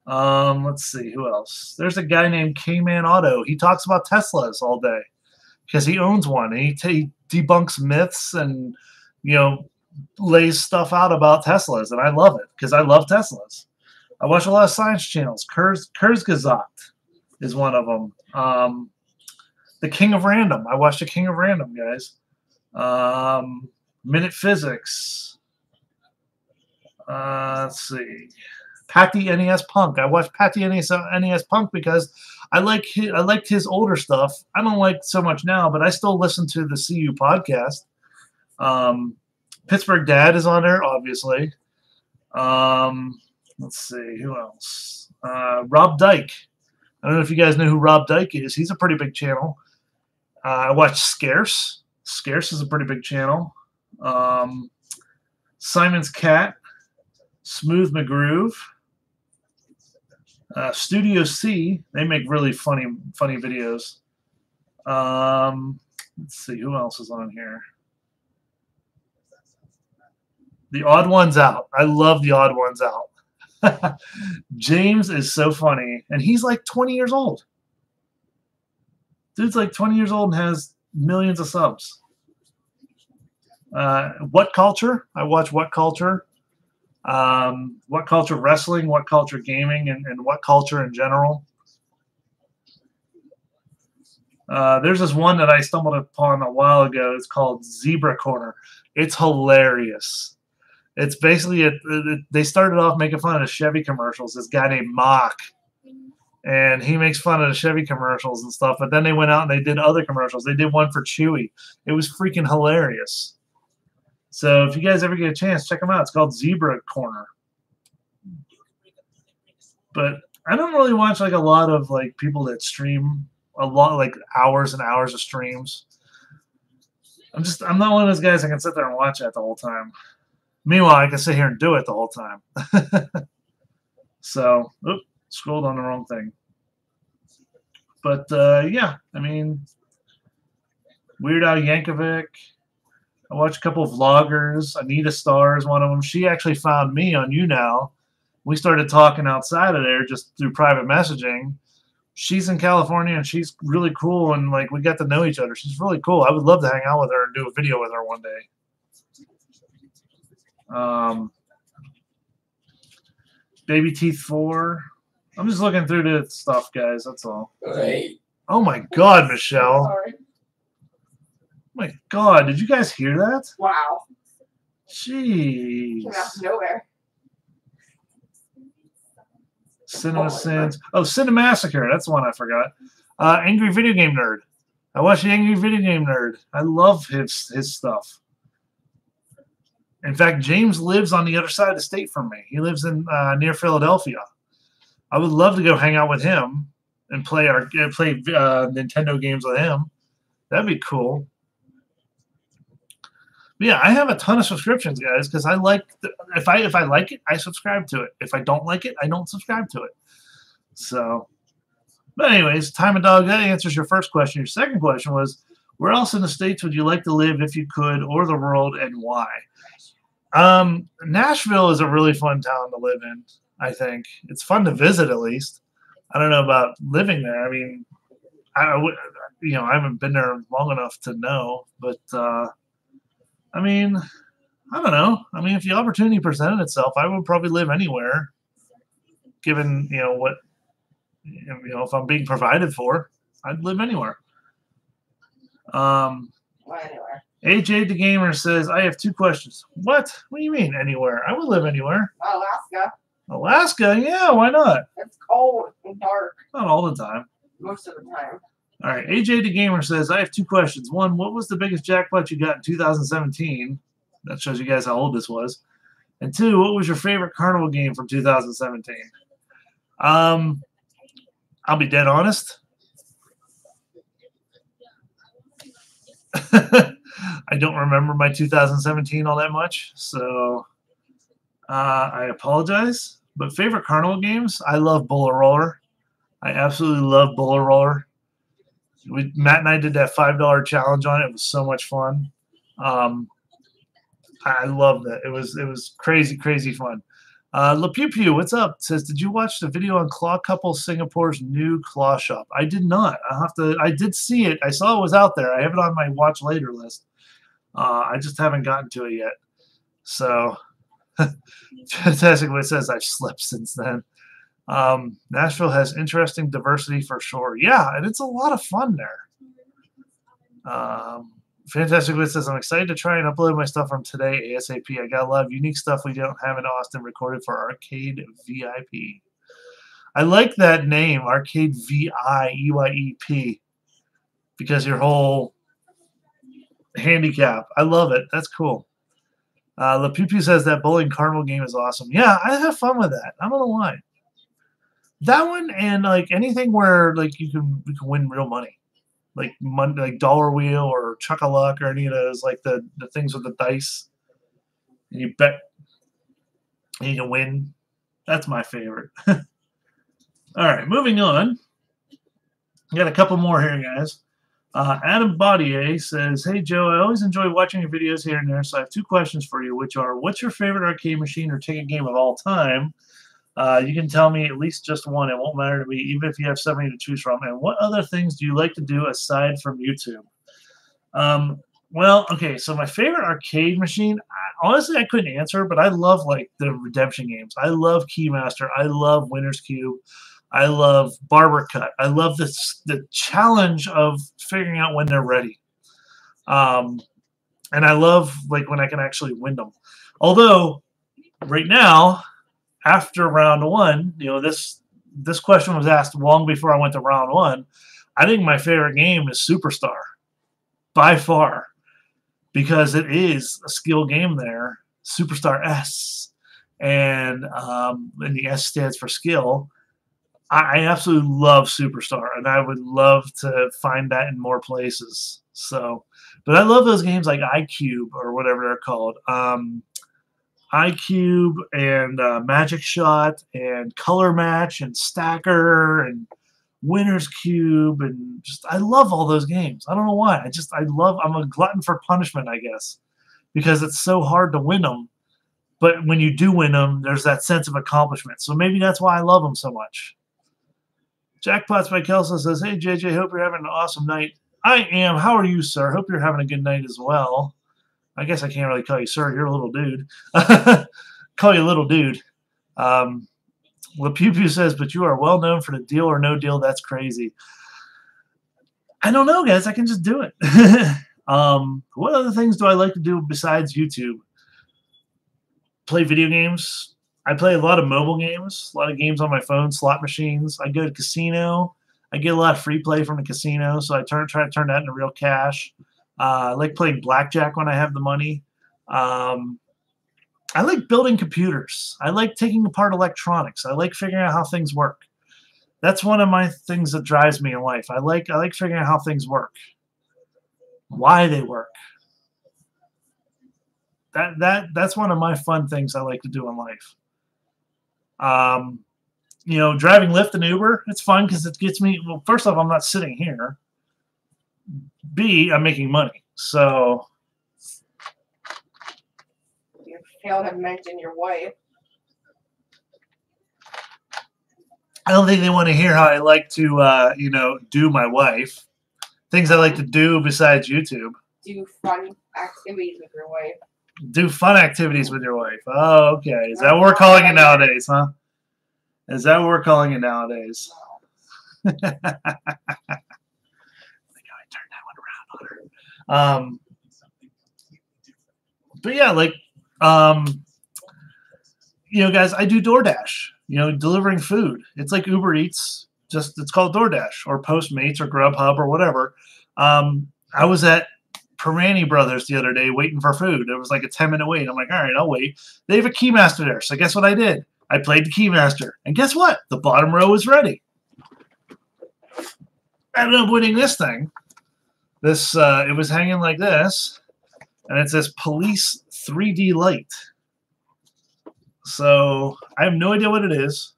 Let's see, who else? There's a guy named K-Man Auto. He talks about Teslas all day because he owns one. And he debunks myths and, you know, lays stuff out about Teslas. And I love it because I love Teslas. I watch a lot of science channels. Kurzgesagt is one of them. The King of Random. I watch the King of Random, guys. Minute Physics. Let's see. Patty NES Punk. I watch Patty NES Punk because I liked his older stuff. I don't like so much now, but I still listen to the CU podcast. Pittsburgh Dad is on there, obviously. Let's see, who else? Rob Dyke. I don't know if you guys know who Rob Dyke is. He's a pretty big channel. I watch Scarce. Scarce is a pretty big channel. Simon's Cat. Smooth McGroove. Studio C, they make really funny videos. Let's see, who else is on here? The Odd Ones Out. I love The Odd Ones Out. James is so funny, and he's like 20 years old. Dude's like 20 years old and has millions of subs. What Culture? I watch What Culture. What Culture Wrestling, What Culture Gaming, and What Culture in general. There's this one that I stumbled upon a while ago. It's called Zebra Corner. It's hilarious. It's basically they started off making fun of the Chevy commercials. This guy named Mock, and he makes fun of the Chevy commercials and stuff. But then they went out and they did other commercials. They did one for Chewy. It was freaking hilarious. So if you guys ever get a chance, check them out. It's called Zebra Corner. But I don't really watch like a lot of like people that stream a lot, like hours and hours of streams. I'm not one of those guys that can sit there and watch that the whole time. Meanwhile, I can sit here and do it the whole time. So, oops, scrolled on the wrong thing. But yeah, I mean, Weird Al Yankovic. I watch a couple of vloggers. Anita Starr is one of them. She actually found me on YouNow. We started talking outside of there just through private messaging. She's in California and she's really cool, and like we got to know each other. She's really cool. I would love to hang out with her and do a video with her one day. Baby Teeth 4. I'm just looking through the stuff, guys. That's all. Hey. Oh my God, Michelle. Sorry. Oh my God, did you guys hear that? Wow. Jeez. Came out of nowhere. Cinema Sins. Oh, Cinemassacre. That's the one I forgot. Angry Video Game Nerd. I watch the Angry Video Game Nerd. I love his stuff. In fact, James lives on the other side of the state from me. He lives in near Philadelphia. I would love to go hang out with him and play Nintendo games with him. That'd be cool. But yeah, I have a ton of subscriptions, guys, because I like if I like it, I subscribe to it. If I don't like it, I don't subscribe to it. So, but anyways, Time of Dog, that answers your first question. Your second question was, where else in the States would you like to live if you could, or the world, and why? Nashville is a really fun town to live in, I think. It's fun to visit, at least. I don't know about living there. I mean, I haven't been there long enough to know, but I mean, I don't know. I mean, if the opportunity presented itself, I would probably live anywhere, given, if I'm being provided for, I'd live anywhere. Anywhere. AJ the Gamer says, I have 2 questions. What? What do you mean anywhere? I would live anywhere. Alaska. Alaska? Yeah, why not? It's cold and dark. Not all the time. Most of the time. All right, AJ the Gamer says, I have 2 questions. One, what was the biggest jackpot you got in 2017? That shows you guys how old this was. And 2, what was your favorite carnival game from 2017? I'll be dead honest. I don't remember my 2017 all that much, so I apologize. But favorite carnival games, I love Buller Roller. I absolutely love Buller Roller. Matt and I did that $5 challenge on it. It was so much fun. I loved it. It was crazy, crazy fun. Le Pew Pew, what's up? Says, did you watch the video on Claw Couple Singapore's new claw shop? I did not. I did see it. I saw it was out there. I have it on my watch later list. I just haven't gotten to it yet. So, fantastic. What it says, I've slept since then. Nashville has interesting diversity for sure. Yeah, and it's a lot of fun there. Fantastic Wit says, I'm excited to try and upload my stuff from today ASAP. I got a lot of unique stuff we don't have in Austin recorded for Arcade VIP. I like that name, Arcade VIEYEP, because your whole handicap. I love it. That's cool. Le Pew Pew says that bowling carnival game is awesome. Yeah, I have fun with that. I'm gonna lie. That one and like anything where like you can win real money. Like Dollar Wheel or Chuck-a-Luck or any of those, like the things with the dice. And you bet and you can win. That's my favorite. All right, moving on. I got a couple more here, guys. Adam Baudier says, hey, Joe, I always enjoy watching your videos here and there, so I have 2 questions for you, which are, what's your favorite arcade machine or ticket game of all time? You can tell me at least just one. It won't matter to me, even if you have so many to choose from. And what other things do you like to do aside from YouTube? Well, okay, so my favorite arcade machine, honestly, I couldn't answer, but I love like the redemption games. I love Keymaster. I love Winner's Cube. I love Barber Cut. I love the challenge of figuring out when they're ready. And I love like when I can actually win them. Although right now, after round 1, this this question was asked long before I went to round one. I think my favorite game is Superstar, by far, because it is a skill game there. Superstar S, and the S stands for skill. I absolutely love Superstar, and I would love to find that in more places. So, but I love those games like iCube or whatever they're called. iCube and Magic Shot and Color Match and Stacker and Winner's Cube, and just I love all those games. I don't know why. I'm a glutton for punishment, I guess, because it's so hard to win them. But when you do win them, there's that sense of accomplishment. So maybe that's why I love them so much. Jackpots by Kelso says, "Hey JJ, hope you're having an awesome night." I am. How are you, sir? Hope you're having a good night as well. I guess I can't really call you sir. You're a little dude. Call you little dude. Le Pew Pew says, "But you are well known for the deal or no deal. That's crazy." I don't know, guys. I can just do it. What other things do I like to do besides YouTube? Play video games. I play a lot of mobile games, a lot of games on my phone, slot machines. I go to casino. I get a lot of free play from the casino, so I try to turn that into real cash. I like playing blackjack when I have the money. I like building computers. I like taking apart electronics. I like figuring out how things work. That's one of my things that drives me in life. I like figuring out how things work, why they work. That's one of my fun things I like to do in life. You know, driving Lyft and Uber, it's fun because it gets me, well, first off, I'm not sitting here. B, I'm making money. So You failed to mention your wife. I don't think they want to hear how I like to, do my wife. Things I like to do besides YouTube. Do fun activities with your wife. Do fun activities with your wife. Oh, okay. Is that what we're calling it nowadays, huh? Is that what we're calling it nowadays? I think I turned that one around on her. But yeah, guys, I do DoorDash. Delivering food. It's like Uber Eats, just it's called DoorDash or Postmates or Grubhub or whatever. I was at Perani Brothers the other day waiting for food. It was like a 10-minute wait. I'm like, all right, I'll wait. They have a Keymaster there. So guess what I did? I played the Keymaster. And guess what? The bottom row was ready. I ended up winning this thing. It was hanging like this. And it says Police 3D Light. So I have no idea what it is.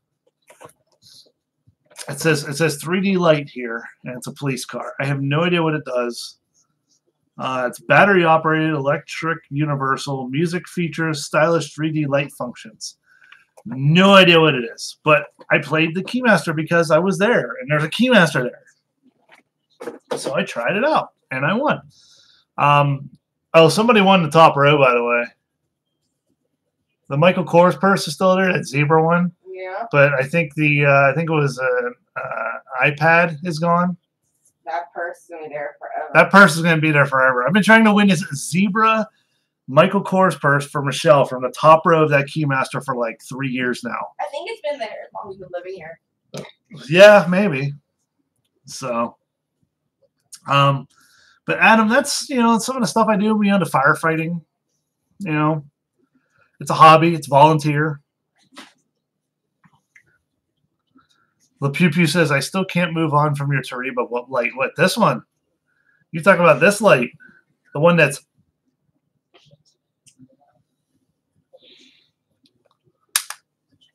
It says 3D Light here. And it's a police car. I have no idea what it does. It's battery operated, electric, universal, music features, stylish 3D light functions. No idea what it is, but I played the Keymaster because I was there and there's a Keymaster there. So I tried it out and I won. Somebody won the top row, by the way. The Michael Kors purse is still there, that zebra one. Yeah. But I think it was an iPad is gone. That purse is going to be there forever. That purse is going to be there forever. I've been trying to win this zebra Michael Kors purse for Michelle from the top row of that Keymaster for like 3 years now. I think it's been there as long as you've been living here. Yeah, maybe. So, but Adam, that's, some of the stuff I do beyond the firefighting. It's a hobby. It's volunteer. Le Pew Pew says, I still can't move on from your Tariba. What light? What? This one? You talk about this light. The one that's...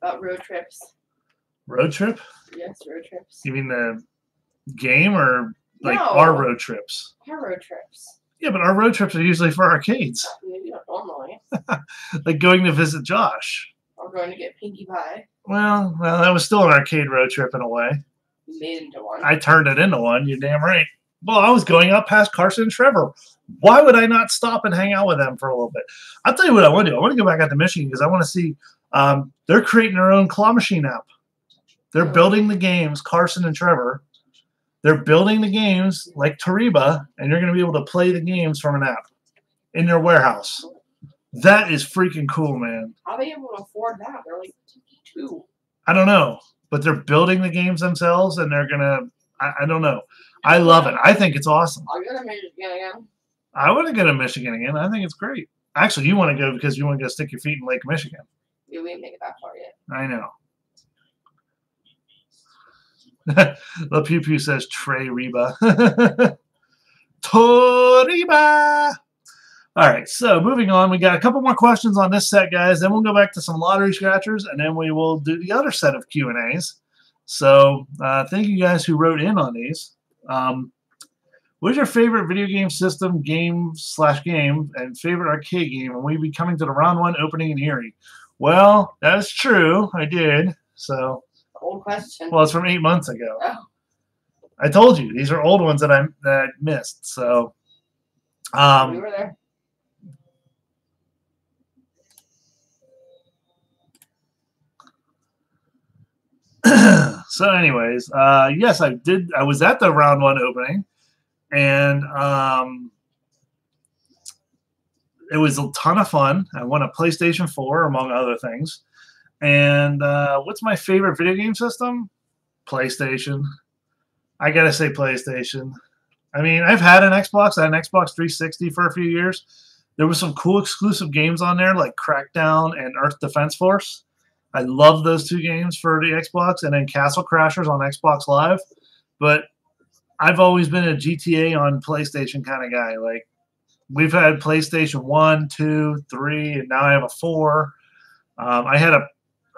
About road trips. Road trip? Yes, road trips. You mean the game or like No. our road trips? Our road trips. Yeah, but our road trips are usually for arcades. Maybe not normally. Like going to visit Josh. Or going to get Pinkie Pie. Well, that was still an arcade road trip in a way. You made it into one. I turned it into one. You're damn right. Well, I was going up past Carson and Trevor. Why would I not stop and hang out with them for a little bit? I'll tell you what I want to do. I want to go back out to Michigan because I want to see they're creating their own claw machine app. They're building the games, Carson and Trevor. They're building the games like Tariba, and you're going to be able to play the games from an app in their warehouse. That is freaking cool, man. How are they able to afford that? They're like 2. I don't know. but they're building the games themselves, and they're gonna. I don't know. I love it. I think it's awesome. I'll go to Michigan again. I want to go to Michigan again. I think it's great. Actually, you want to go because you want to go stick your feet in Lake Michigan. Yeah, we didn't make it that far yet. I know. The Pew Pew says Trey Reba. Toriba. All right, so moving on, we got a couple more questions on this set, guys. Then we'll go back to some lottery scratchers, and then we will do the other set of Q&As. So thank you guys who wrote in on these. What's your favorite video game system, game, and favorite arcade game? And we be coming to the round one opening in Erie. Well, that is true. I did. So. Old question. Well, it's from 8 months ago. Oh. I told you these are old ones that I missed. So. We were there. So anyways, yes, I did. I was at the round one opening, and it was a ton of fun. I won a PlayStation 4, among other things. And what's my favorite video game system? PlayStation. I gotta say PlayStation. I mean, I've had an Xbox. I had an Xbox 360 for a few years. There was some cool exclusive games on there, like Crackdown and Earth Defense Force. I love those two games for the Xbox, and then Castle Crashers on Xbox Live. But I've always been a GTA on PlayStation kind of guy. Like, we've had PlayStation 1, 2, 3, and now I have a 4. I had a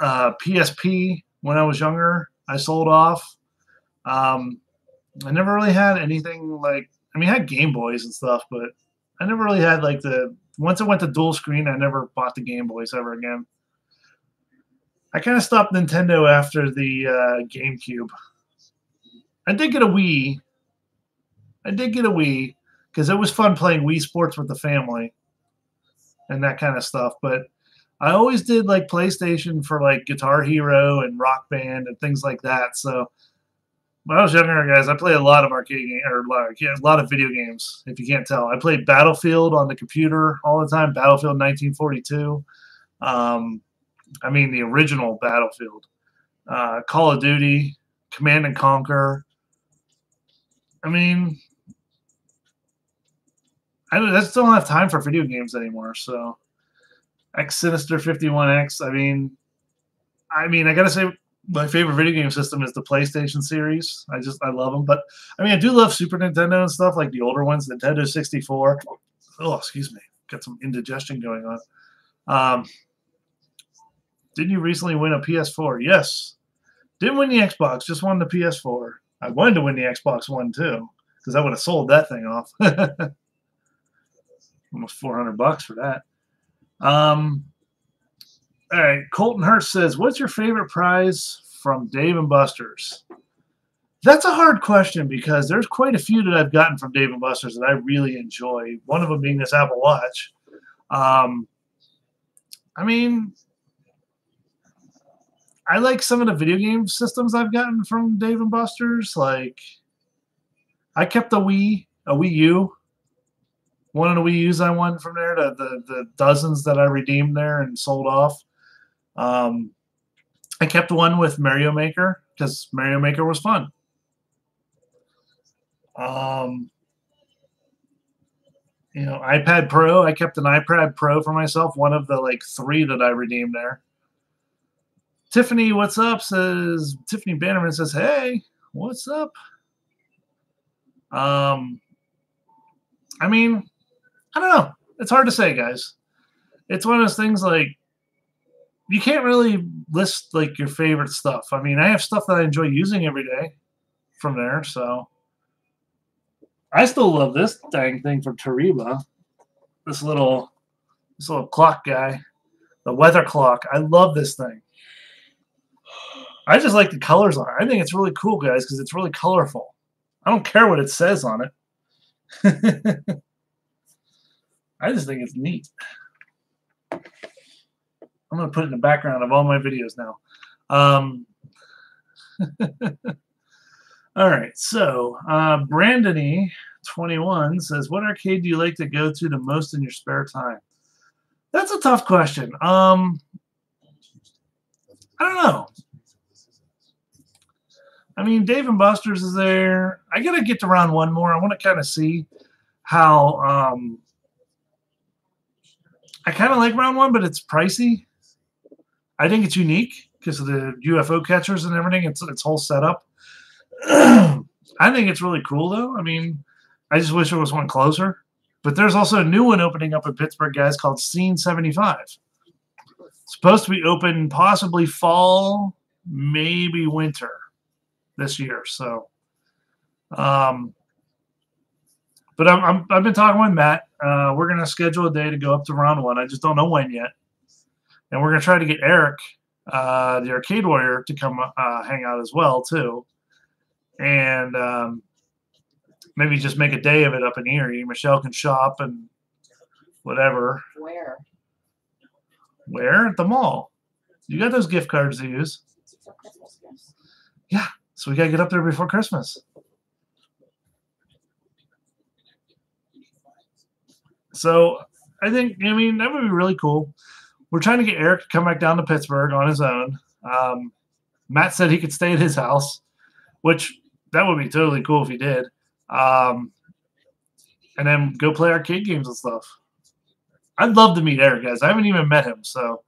PSP when I was younger. I sold off. I never really had anything like, I mean, I had Game Boys and stuff, but I never really had like once it went to dual screen, I never bought the Game Boys ever again. I kind of stopped Nintendo after the GameCube. I did get a Wii. Because it was fun playing Wii Sports with the family and that kind of stuff. But I always did like PlayStation for like Guitar Hero and Rock Band and things like that. So when I was younger, guys, I played a lot of arcade games, or a lot of video games, if you can't tell. I played Battlefield on the computer all the time, Battlefield 1942. I mean, the original Battlefield. Call of Duty, Command and Conquer. I mean, I just don't have time for video games anymore. So, X Sinister 51X. I mean, I gotta say, my favorite video game system is the PlayStation series. I love them. But I mean, I do love Super Nintendo and stuff, like the older ones, Nintendo 64. Oh, excuse me, got some indigestion going on. Didn't you recently win a PS4? Yes. Didn't win the Xbox, just won the PS4. I wanted to win the Xbox One too, because I would have sold that thing off. Almost $400 for that. All right. Colton Hurst says, "What's your favorite prize from Dave & Buster's?" That's a hard question because there's quite a few that I've gotten from Dave & Buster's that I really enjoy. One of them being this Apple Watch. I mean, I like some of the video game systems I've gotten from Dave & Buster's. Like, I kept a Wii U. One of the Wii U's I won from there, the dozens that I redeemed there and sold off. I kept one with Mario Maker because Mario Maker was fun. You know, iPad Pro. I kept an iPad Pro for myself. One of the like 3 that I redeemed there. Tiffany, what's up? Tiffany Bannerman says, "Hey, what's up?" I mean, I don't know. It's hard to say, guys. It's one of those things like you can't really list like your favorite stuff. I mean, I have stuff that I enjoy using every day from there, so I still love this dang thing from Toriba. This little clock guy, the weather clock. I love this thing. I just like the colors on it. I think it's really cool, guys, because it's really colorful. I don't care what it says on it. I just think it's neat. I'm going to put it in the background of all my videos now. All right, so Brandony21 says, "What arcade do you like to go to the most in your spare time?" That's a tough question. I don't know. I mean, Dave and Buster's is there. I got to get to round 1 more. I want to kind of see how I kind of like round 1, but it's pricey. I think it's unique because of the UFO catchers and everything. Its whole setup. I think it's really cool, though. I mean, I just wish there was one closer. But there's also a new one opening up in Pittsburgh, guys, called Scene 75. It's supposed to be open possibly fall, maybe winter this year. So, but I've been talking with Matt. We're going to schedule a day to go up to round 1. I just don't know when yet. And we're going to try to get Eric, the Arcade Warrior, to come hang out as well, too. And maybe just make a day of it up in Erie. Michelle can shop and whatever. Where? Where? At the mall. You got those gift cards to use. For Christmas gifts. Yeah. So we got to get up there before Christmas. So I think, I mean, that would be really cool. We're trying to get Eric to come back down to Pittsburgh on his own. Matt said he could stay at his house, which that would be totally cool if he did. And then go play arcade games and stuff. I'd love to meet Eric, guys. I haven't even met him. So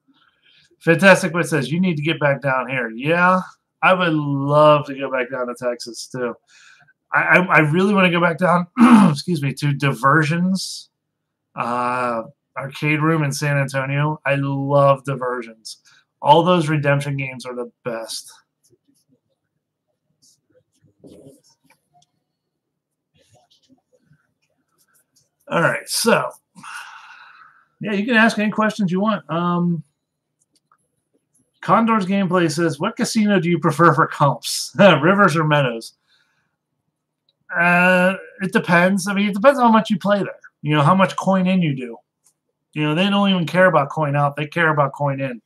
Fantastic Wit says, you need to get back down here. Yeah, I would love to go back down to Texas, too. I really want to go back down, excuse me, to Diversions arcade room in San Antonio. I love Diversions. All those redemption games are the best. All right, so yeah, you can ask any questions you want. Condor's Gameplay says, what casino do you prefer for comps? Rivers or Meadows? It depends. I mean, it depends on how much you play there. You know, how much coin in you do. You know, they don't even care about coin out. They care about coin in.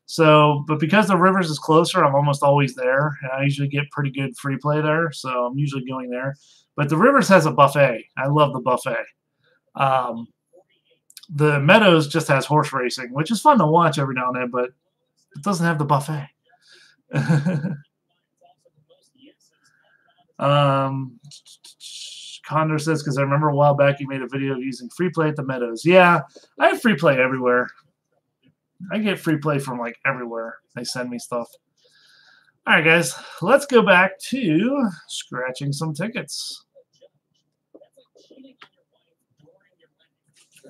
So, but because the Rivers is closer, I'm almost always there. And I usually get pretty good free play there. So I'm usually going there. But the Rivers has a buffet. I love the buffet. The Meadows just has horse racing, which is fun to watch every now and then, but it doesn't have the buffet. Condor says, because I remember a while back you made a video of using free play at the Meadows. Yeah, I have free play everywhere. I get free play from like everywhere. They send me stuff. All right, guys, let's go back to scratching some tickets.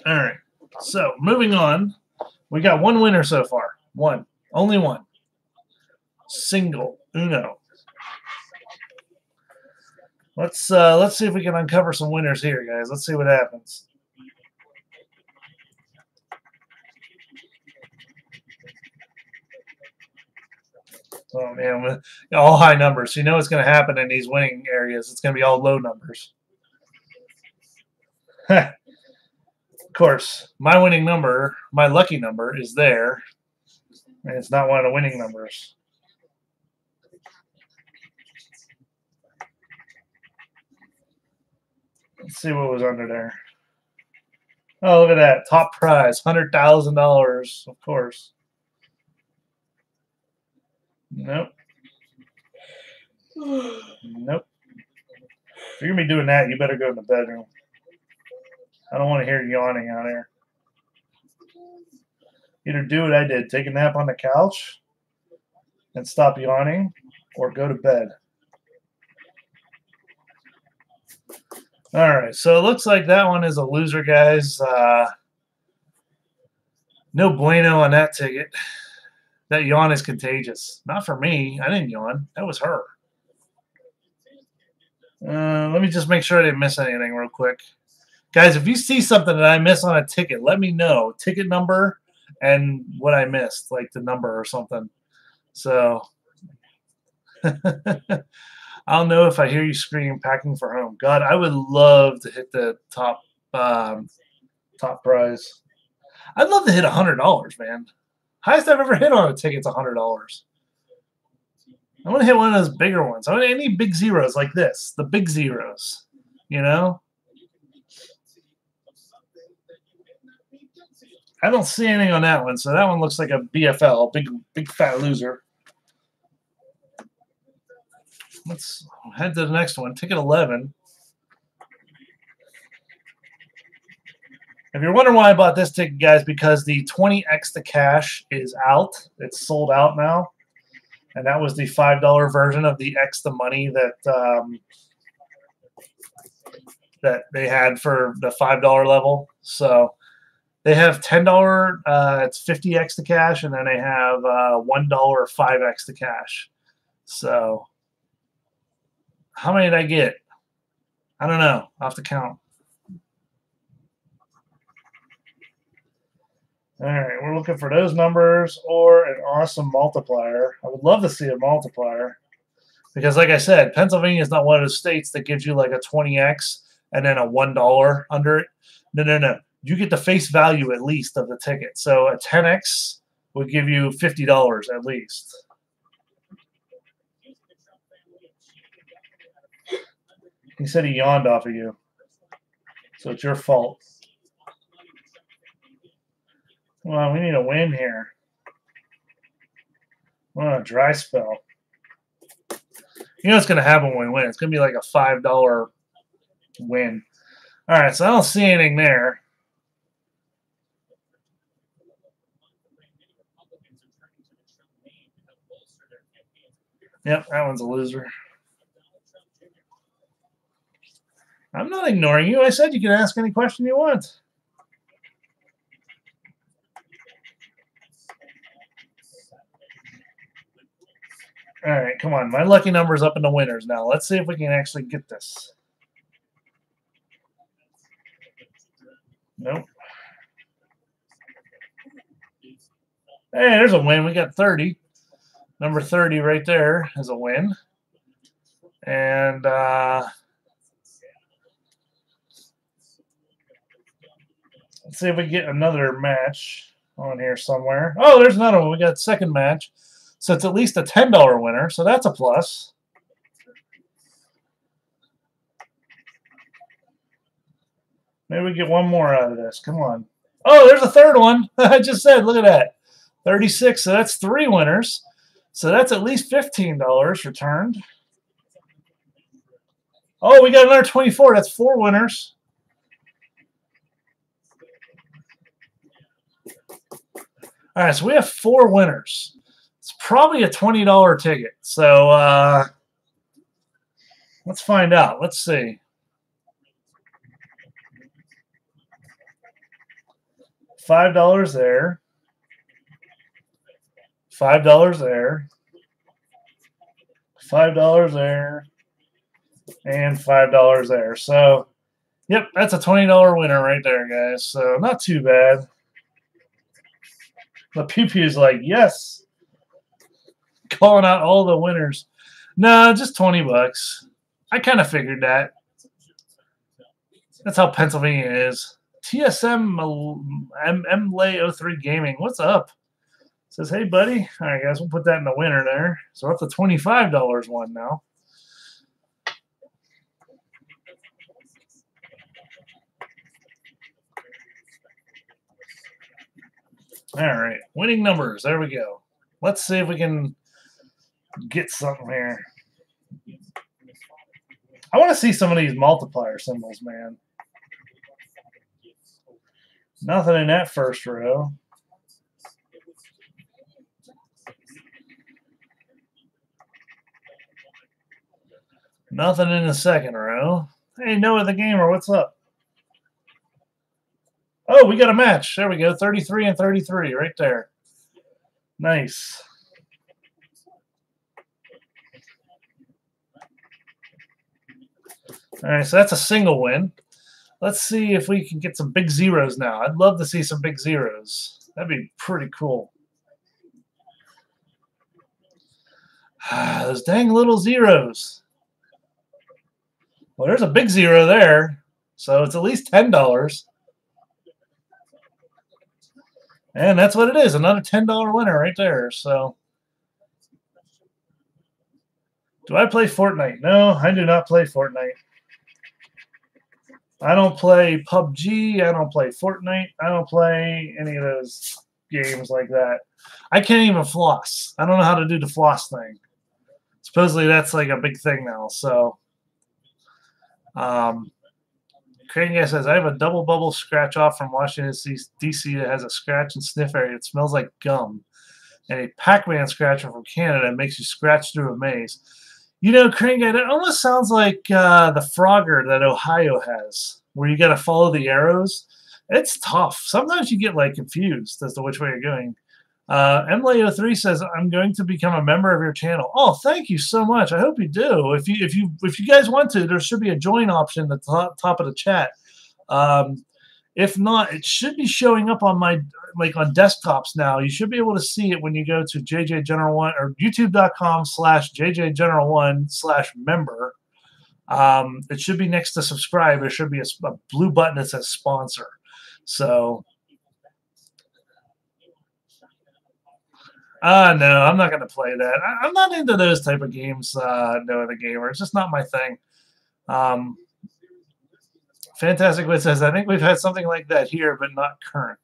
All right, so moving on. We got one winner so far. One. Only one. Single. Uno. Let's see if we can uncover some winners here, guys. Let's see what happens. Oh, man. With all high numbers. You know what's going to happen in these winning areas. It's going to be all low numbers. Of course, my winning number, my lucky number, is there. And it's not one of the winning numbers. Let's see what was under there. Oh, look at that. Top prize, $100,000, of course. Nope. Nope. If you're going to be doing that, you better go in the bedroom. I don't want to hear you yawning out here. Either do what I did, take a nap on the couch and stop yawning, or go to bed. All right, so it looks like that one is a loser, guys. No bueno on that ticket. That yawn is contagious. Not for me. I didn't yawn. That was her. Let me just make sure I didn't miss anything real quick. Guys, if you see something that I miss on a ticket, let me know. Ticket number and what I missed, like the number or something. So I'll know if I hear you scream packing for home. God, I would love to hit the top prize. I'd love to hit $100, man. Highest I've ever hit on a ticket's $100. I want to hit one of those bigger ones. I need big zeros like this. The big zeros. You know? I don't see anything on that one, so that one looks like a BFL, big fat loser. Let's head to the next one. Ticket 11. If you're wondering why I bought this ticket, guys, because the 20x to cash is out. It's sold out now. And that was the $5 version of the X the money that that they had for the $5 level. So they have $10, it's 50x to cash, and then they have $1 5x to cash. So how many did I get? I don't know. I'll have to count. All right, we're looking for those numbers or an awesome multiplier. I would love to see a multiplier because, like I said, Pennsylvania is not one of those states that gives you like a 20x and then a $1 under it. No. You get the face value at least of the ticket. So a 10x would give you $50 at least. He said he yawned off of you. So it's your fault. Well, we need a win here. Well, a dry spell. You know what's going to happen when we win. It's going to be like a $5 win. All right, so I don't see anything there. Yep, that one's a loser. I'm not ignoring you. I said you can ask any question you want. All right, come on. My lucky number's up in the winners now. Let's see if we can actually get this. Nope. Hey, there's a win. We got 30. Number 30 right there is a win. And let's see if we get another match on here somewhere. Oh, there's another one. We got second match. So it's at least a $10 winner. So that's a plus. Maybe we get one more out of this. Come on. Oh, there's a third one. I just said, look at that. 36. So that's 3 winners. So that's at least $15 returned. Oh, we got another 24. That's 4 winners. All right, so we have 4 winners. It's probably a $20 ticket. So let's find out. Let's see. $5 there. $5 there. $5 there. And $5 there. So, yep, that's a $20 winner right there, guys. So, not too bad. The pew-pew is like, yes. Calling out all the winners. No, just 20 bucks. I kind of figured that. That's how Pennsylvania is. TSM MLay03 Gaming. What's up? Says, hey, buddy. All right, guys, we'll put that in the winner there. So that's a $25 one now. All right, winning numbers. There we go. Let's see if we can get something here. I want to see some of these multiplier symbols, man. Nothing in that first row. Nothing in the second row. Hey, Noah the Gamer, what's up? Oh, we got a match. There we go. 33 and 33 right there. Nice. All right, so that's a single win. Let's see if we can get some big zeros now. I'd love to see some big zeros. That'd be pretty cool. Those dang little zeros. Well, there's a big zero there. So it's at least $10. And that's what it is. Another $10 winner right there. So, do I play Fortnite? No, I do not play Fortnite. I don't play PUBG. I don't play Fortnite. I don't play any of those games like that. I can't even floss. I don't know how to do the floss thing. Supposedly that's like a big thing now. So, Crane Guy says, I have a double bubble scratch off from Washington, D.C. that has a scratch and sniff area. It smells like gum. And a Pac-Man scratcher from Canada makes you scratch through a maze. You know, Crane Guy, that almost sounds like the Frogger that Ohio has, where you got to follow the arrows. It's tough. Sometimes you get like confused as to which way you're going. MLeo3 says, I'm going to become a member of your channel. Oh, thank you so much. I hope you do. If you guys want to, there should be a join option at the top of the chat. If not, it should be showing up on my on desktops now. You should be able to see it when you go to JJGeneral1 or youtube.com/JJGeneral1/member. It should be next to subscribe. There should be a blue button that says sponsor. So, no, I'm not going to play that. I'm not into those type of games, Noah the Gamer. It's just not my thing. Fantastic Wit says, I think we've had something like that here, but not current.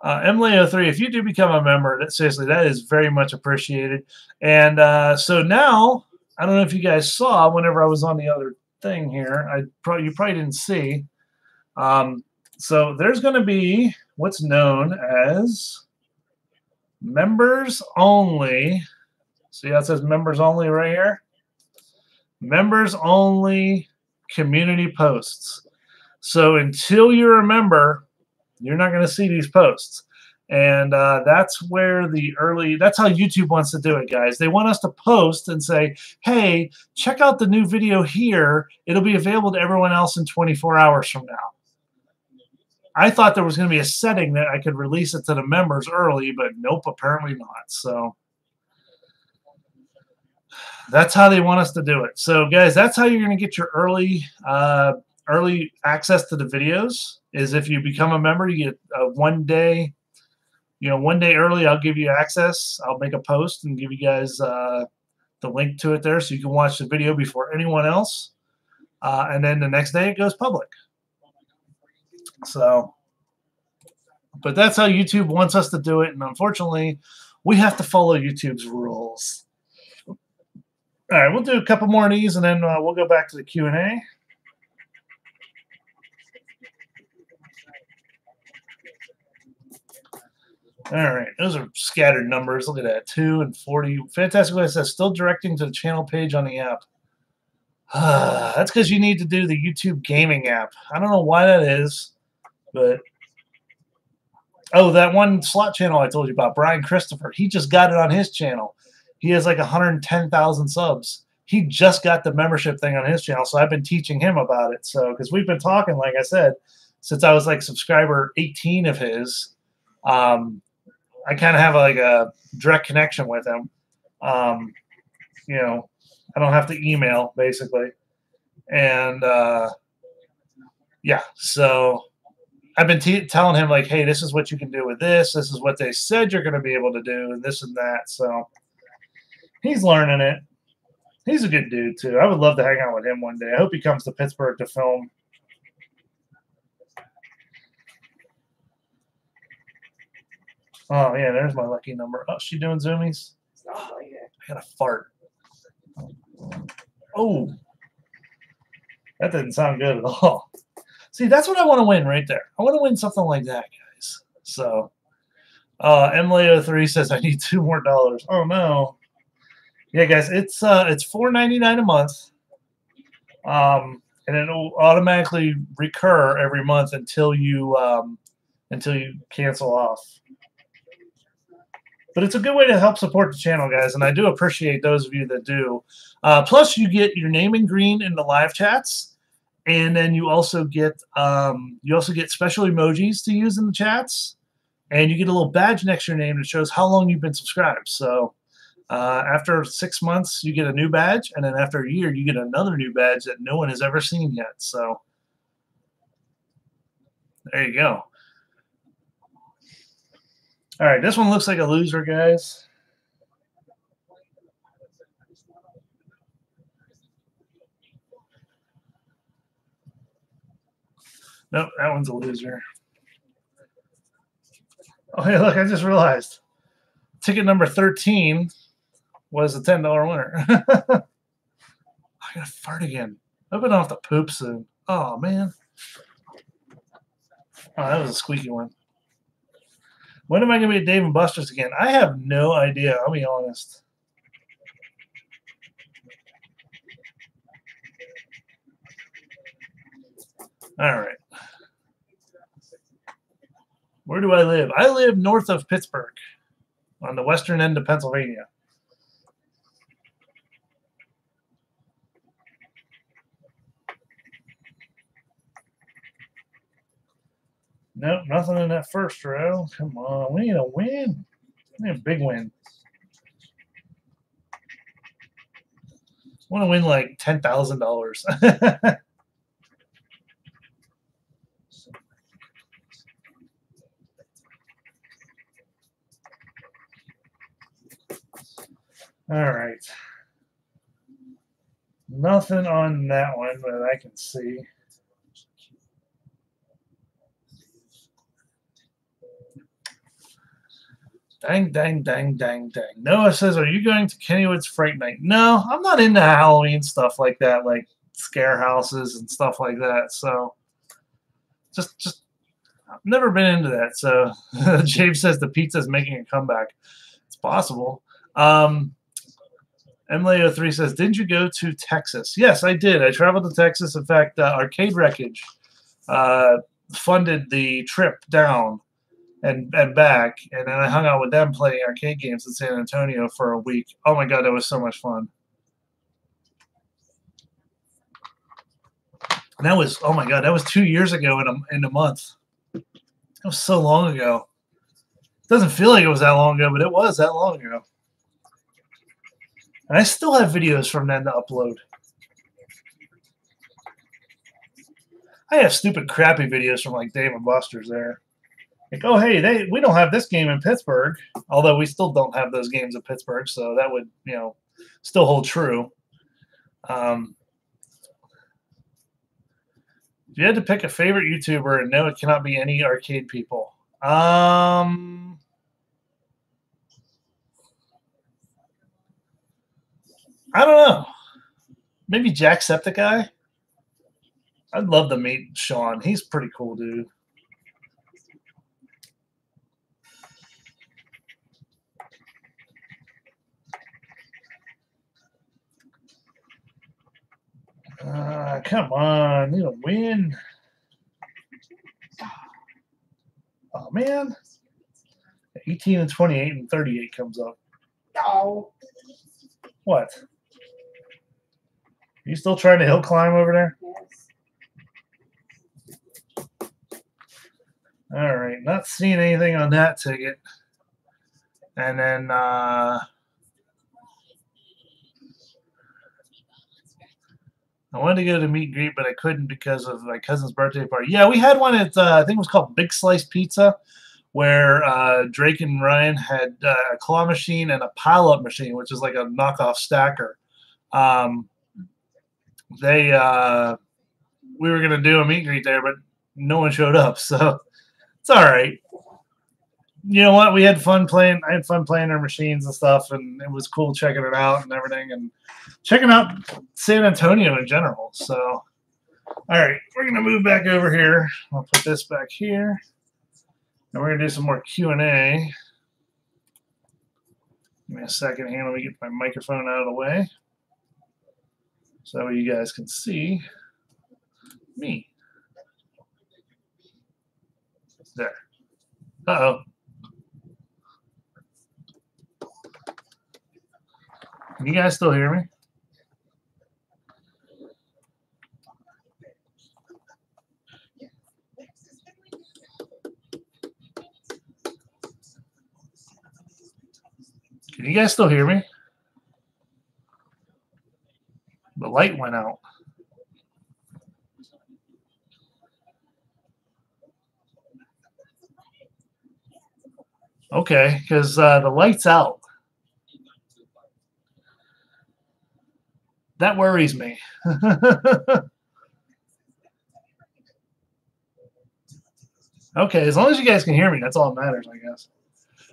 MLeo3, if you do become a member, seriously, that is very much appreciated. And so now, I don't know if you guys saw whenever I was on the other thing here, you probably didn't see. So there's going to be what's known as members only. See how it says members only right here? Members only community posts. So until you're a member, you're not going to see these posts. And that's where that's how YouTube wants to do it, guys. They want us to post and say, hey, check out the new video here. It'll be available to everyone else in 24 hours from now. I thought there was going to be a setting that I could release it to the members early, but nope, apparently not. So that's how they want us to do it. So, guys, that's how you're going to get your early access to the videos. Is if you become a member, you get one day early. I'll give you access. I'll make a post and give you guys the link to it there, so you can watch the video before anyone else. And then the next day it goes public. So, but that's how YouTube wants us to do it, and unfortunately, we have to follow YouTube's rules. All right, we'll do a couple more of these, and then we'll go back to the Q&A. All right, those are scattered numbers. Look at that, 2 and 40. Fantastic Way says, still directing to the channel page on the app. That's because you need to do the YouTube gaming app. I don't know why that is, but... Oh, that one slot channel I told you about, Brian Christopher, he just got it on his channel. He has like 110,000 subs. He just got the membership thing on his channel, so I've been teaching him about it. So, because we've been talking, like I said, since I was like subscriber 18 of his, I kind of have like a direct connection with him. You know, I don't have to email basically, and yeah. So I've been telling him like, hey, this is what you can do with this. This is what they said you're going to be able to do, and this and that. So. He's learning it. He's a good dude, too. I would love to hang out with him one day. I hope he comes to Pittsburgh to film. Oh, yeah, there's my lucky number. Oh, she doing zoomies? I got a fart. Oh. That didn't sound good at all. See, that's what I want to win right there. I want to win something like that, guys. So, MLeo3 says, I need $2 more. Oh, no. Yeah, guys, it's $4.99 a month, and it'll automatically recur every month until you cancel off. But it's a good way to help support the channel, guys, and I do appreciate those of you that do. Plus, you get your name in green in the live chats, and then you also get special emojis to use in the chats, and you get a little badge next to your name that shows how long you've been subscribed. So. After 6 months, you get a new badge, and then after a year, you get another new badge that no one has ever seen yet. So there you go. All right, this one looks like a loser, guys. Nope, that one's a loser. Oh, hey, look, I just realized. ticket number 13 was a $10 winner. I gotta fart again. I've been off the poop soon. Oh man. Oh, that was a squeaky one. When am I gonna be at Dave and Buster's again? I have no idea. I'll be honest. All right. Where do I live? I live north of Pittsburgh, on the western end of Pennsylvania. Nope, nothing in that first row. Come on, we need a win. We need a big win. I want to win like $10,000. All right. Nothing on that one that I can see. Dang, dang, dang, dang, dang. Noah says, are you going to Kennywood's Fright Night? No, I'm not into Halloween stuff like that, like scare houses and stuff like that. So just I've never been into that. So James says the pizza's making a comeback. It's possible. Emily03 says, didn't you go to Texas? Yes, I did. I traveled to Texas. In fact, Arcade Wreckage funded the trip down and back, and then I hung out with them playing arcade games in San Antonio for a week. Oh my God, that was so much fun. And that was, oh my God, that was 2 years ago in a month. That was so long ago. It doesn't feel like it was that long ago, but it was that long ago. And I still have videos from then to upload. I have stupid, crappy videos from like Dave and Buster's there. Like, oh, hey, we don't have this game in Pittsburgh, although we still don't have those games in Pittsburgh, so that would, you know, still hold true. If you had to pick a favorite YouTuber, and no, it cannot be any arcade people. I don't know. Maybe Jacksepticeye? I'd love to meet Sean. He's a pretty cool dude. Come on. Need a win. Oh, man. 18 and 28 and 38 comes up. Oh. What? Are you still trying to hill climb over there? Yes. All right. Not seeing anything on that ticket. And then I wanted to go to meet and greet, but I couldn't because of my cousin's birthday party. Yeah, we had one at, I think it was called Big Slice Pizza, where Drake and Ryan had a claw machine and a pile-up machine, which is like a knockoff stacker. We were going to do a meet and greet there, but no one showed up, so it's all right. You know what? We had fun playing. I had fun playing their machines and stuff, and it was cool checking it out and everything, and checking out San Antonio in general. So, all right, we're going to move back over here. I'll put this back here, and we're going to do some more Q&A. Give me a second here. Let me get my microphone out of the way so you guys can see me. There. Uh-oh. Can you guys still hear me? Can you guys still hear me? The light went out. Okay, because the light's out. That worries me. Okay, as long as you guys can hear me, that's all that matters, I guess.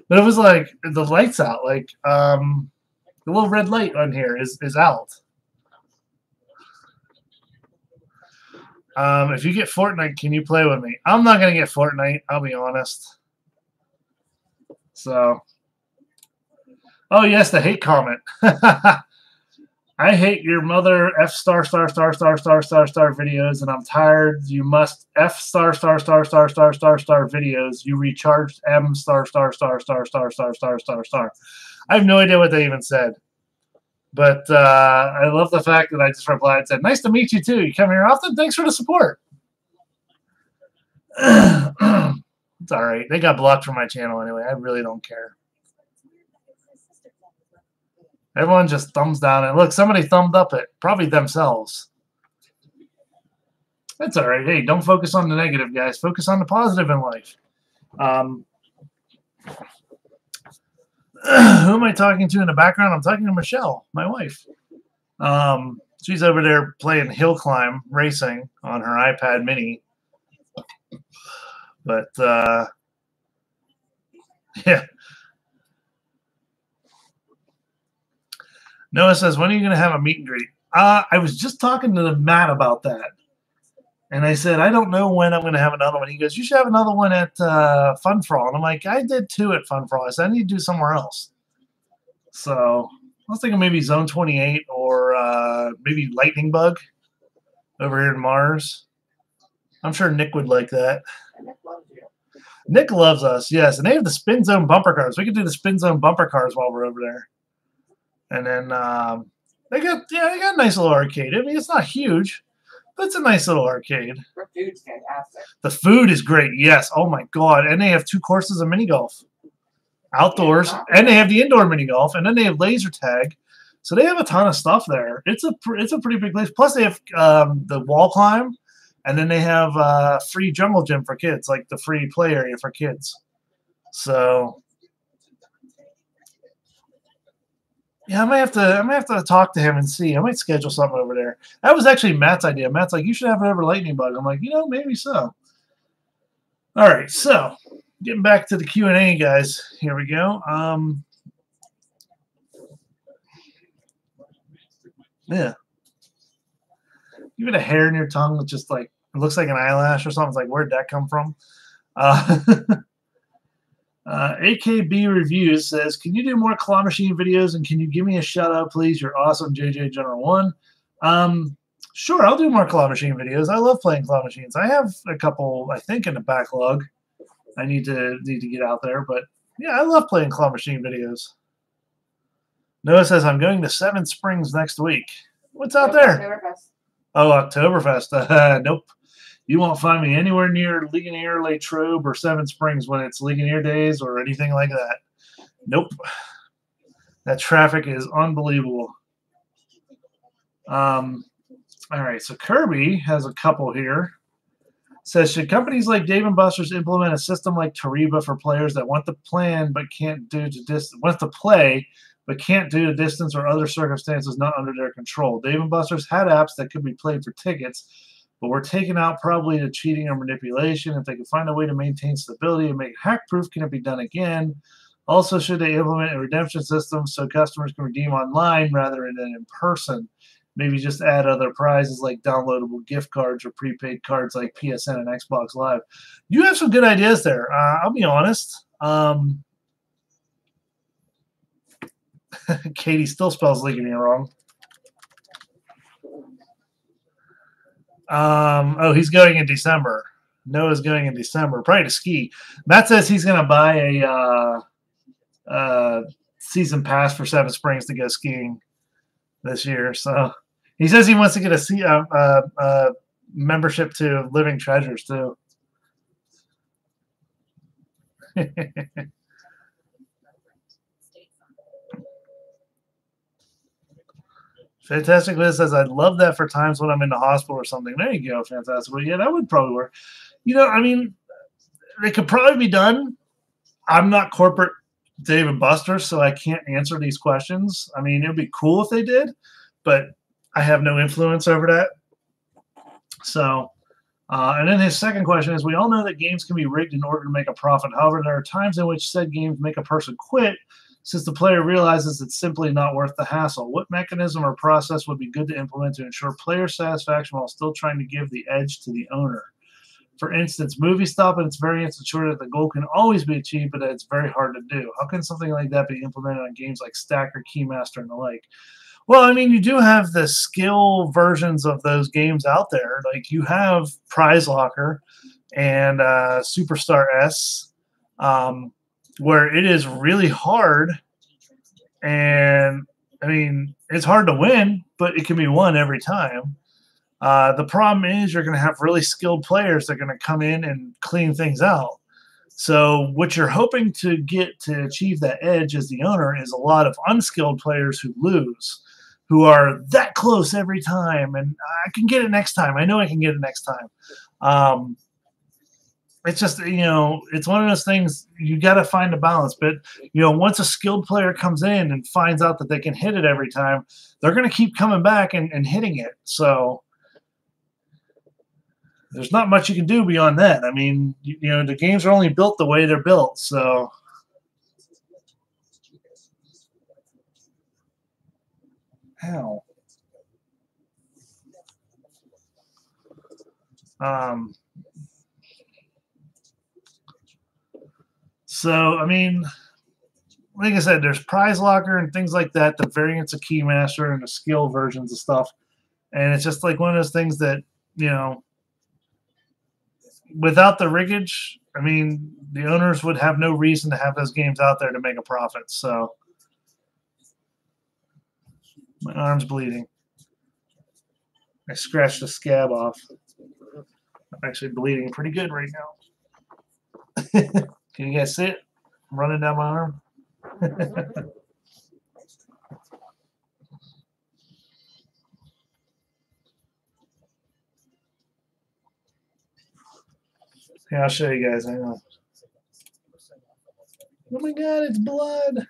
But it was like the lights out. Like the little red light on here is out. If you get Fortnite, can you play with me? I'm not gonna get Fortnite. I'll be honest. So, oh yes, the hate comment. I hate your mother F star star star star star star star videos, and I'm tired. You must F star star star star star star star videos. You recharged M star star star star star star star star star. I have no idea what they even said, but I love the fact that I just replied and said, "Nice to meet you too. You come here often. Thanks for the support." It's all right. They got blocked from my channel anyway. I really don't care. Everyone just thumbs down. And look, somebody thumbed up it. Probably themselves. That's all right. Hey, don't focus on the negative, guys. Focus on the positive in life. Who am I talking to in the background? I'm talking to Michelle, my wife. She's over there playing hill climb racing on her iPad mini. But, yeah. Noah says, when are you going to have a meet and greet? I was just talking to Matt about that. And I said, I don't know when I'm going to have another one. He goes, you should have another one at Fun For All. And I'm like, I did 2 at Fun For All. I said, I need to do somewhere else. So I was thinking maybe Zone 28 or maybe Lightning Bug over here in Mars. I'm sure Nick would like that. Nick loves us, yes. And they have the Spin Zone bumper cars. We could do the Spin Zone bumper cars while we're over there. And then they got a nice little arcade. I mean, it's not huge, but it's a nice little arcade. The food's fantastic. The food is great, yes. Oh my god! And they have 2 courses of mini golf, outdoors, and they have the indoor mini golf, and then they have laser tag. So they have a ton of stuff there. It's a pretty big place. Plus they have the wall climb, and then they have free jungle gym for kids, like the free play area for kids. So. Yeah, I might have to talk to him and see. I might schedule something over there. That was actually Matt's idea. Matt's like, you should have it over Lightning Bug. I'm like, maybe so. All right, so getting back to the Q&A, guys. Here we go. Yeah. Give it a hair in your tongue that just like it looks like an eyelash or something. It's like, where'd that come from? AKB Reviews says, can you do more claw machine videos and can you give me a shout out, please? You're awesome, JJ General 1. Sure, I'll do more claw machine videos. I love playing claw machines. I have a couple, I think, in the backlog. I need to get out there, but yeah, I love playing claw machine videos. Noah says, I'm going to Seven Springs next week. What's out there? Oktoberfest. Oh, Oktoberfest. Nope. You won't find me anywhere near Ligonier, Latrobe, or Seven Springs when it's Ligonier days or anything like that. Nope. That traffic is unbelievable. All right, so Kirby has a couple here. Says, should companies like Dave & Buster's implement a system like Tariba for players that want to plan but can't do to want to play but can't due to distance or other circumstances not under their control? Dave & Buster's had apps that could be played for tickets, but we're taken out probably to cheating or manipulation. If they can find a way to maintain stability and make it hack-proof, can it be done again? Also, should they implement a redemption system so customers can redeem online rather than in person? Maybe just add other prizes like downloadable gift cards or prepaid cards like PSN and Xbox Live. You have some good ideas there. I'll be honest. Katie still spells Ligonier wrong. Oh, he's going in December. Noah's going in December, probably to ski. Matt says he's going to buy a season pass for Seven Springs to go skiing this year. So he says he wants to get a membership to Living Treasures too. Fantastic Liz says, I'd love that for times when I'm in the hospital or something. There you go, Fantastic. Well, yeah, that would probably work. I mean, it could probably be done. I'm not corporate Dave & Buster's, so I can't answer these questions. I mean, it would be cool if they did, but I have no influence over that. So And then his second question is, we all know that games can be rigged in order to make a profit. However, there are times in which said games make a person quit since the player realizes it's simply not worth the hassle. What mechanism or process would be good to implement to ensure player satisfaction while still trying to give the edge to the owner? For instance, movie stop and its variants ensure that the goal can always be achieved, but that it's very hard to do. How can something like that be implemented on games like Stacker, Keymaster, and the like? Well, I mean, you do have the skill versions of those games out there. Like you have Prize Locker and Superstar S, where it is really hard. And, I mean, it's hard to win, but it can be won every time. The problem is you're going to have really skilled players that are going to come in and clean things out. So what you're hoping to get to achieve that edge as the owner is a lot of unskilled players who lose, who are that close every time. And I can get it next time. I know I can get it next time. It's just, it's one of those things you got to find a balance. But, once a skilled player comes in and finds out that they can hit it every time, they're going to keep coming back and hitting it. So there's not much you can do beyond that. I mean, the games are only built the way they're built. So how? So, I mean, like I said, there's Prize Locker and things like that, the variants of Keymaster and the skill versions of stuff. And it's just like one of those things that, without the riggage, I mean, the owners would have no reason to have those games out there to make a profit. So my arm's bleeding. I scratched the scab off. I'm actually bleeding pretty good right now. Can you guys see it? I'm running down my arm. Yeah, I'll show you guys. Hang on. Oh my God, it's blood.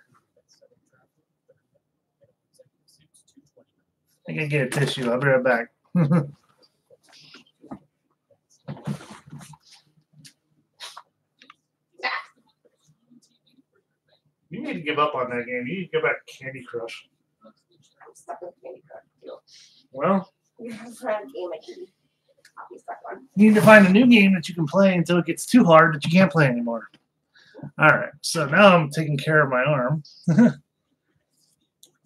I can get a tissue. I'll be right back. You need to give up on that game. You need to go back to Candy Crush. I'm stuck with Candy Crush. Well, You have a game I can I'll be stuck on. you need to find a new game that you can play until it gets too hard that you can't play anymore. All right, so now I'm taking care of my arm.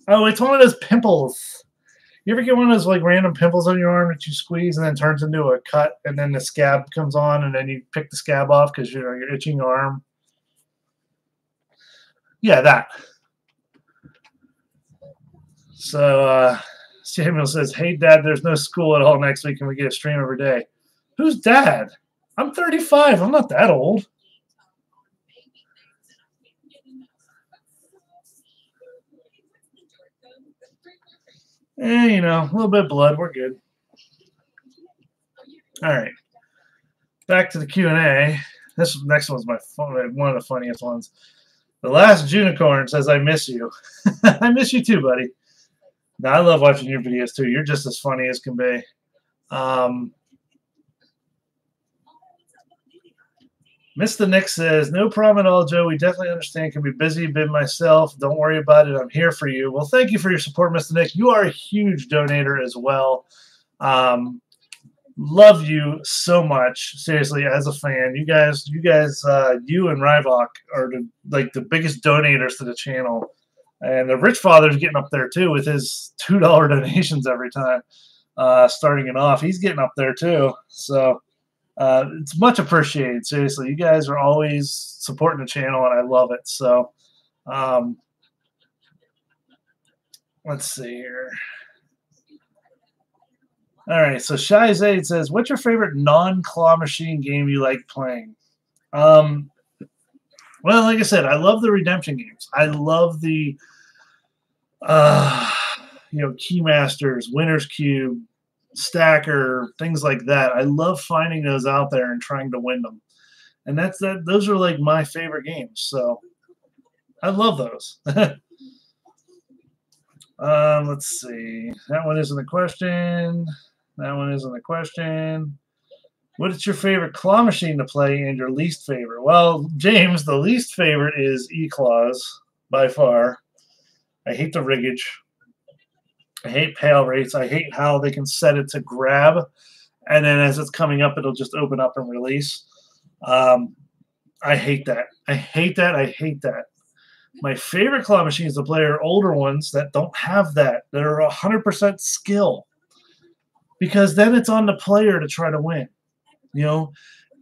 Oh, it's one of those pimples. You ever get one of those like random pimples on your arm that you squeeze and then turns into a cut, and then the scab comes on, and then you pick the scab off because you're itching your arm? Yeah, that. So Samuel says, "Hey, Dad, there's no school at all next week. Can we get a stream every day?" Who's Dad? I'm 35. I'm not that old. A little bit of blood. We're good. All right. Back to the Q&A. This next one's one of the funniest ones. The Last Junicorn says, "I miss you." I miss you too, buddy. No, I love watching your videos too. You're just as funny as can be. Mr. Nick says, "No problem at all, Joe. We definitely understand. Can be busy, been myself. Don't worry about it. I'm here for you." Well, thank you for your support, Mr. Nick. You are a huge donator as well. Love you so much. Seriously, as a fan, you guys, you and Ryvok are the biggest donators to the channel. And the Rich Father's getting up there too with his $2 donations every time. Starting it off, he's getting up there too. So it's much appreciated. Seriously, you guys are always supporting the channel, and I love it. So let's see here. All right, so Shy Zaid says, "What's your favorite non-claw machine game you like playing?" Well, like I said, I love the redemption games. I love the Keymasters, Winner's Cube, Stacker, things like that. I love finding those out there and trying to win them. And those are like my favorite games. So I love those. Let's see. That one isn't a question. That one isn't a question. What is your favorite claw machine to play and your least favorite? Well, James, the least favorite is E-Claws by far. I hate the riggage. I hate pale rates. I hate how they can set it to grab, and then as it's coming up, it'll just open up and release. I hate that. I hate that. I hate that. My favorite claw machines to play are older ones that don't have that. That are 100% skill, because then it's on the player to try to win. You know,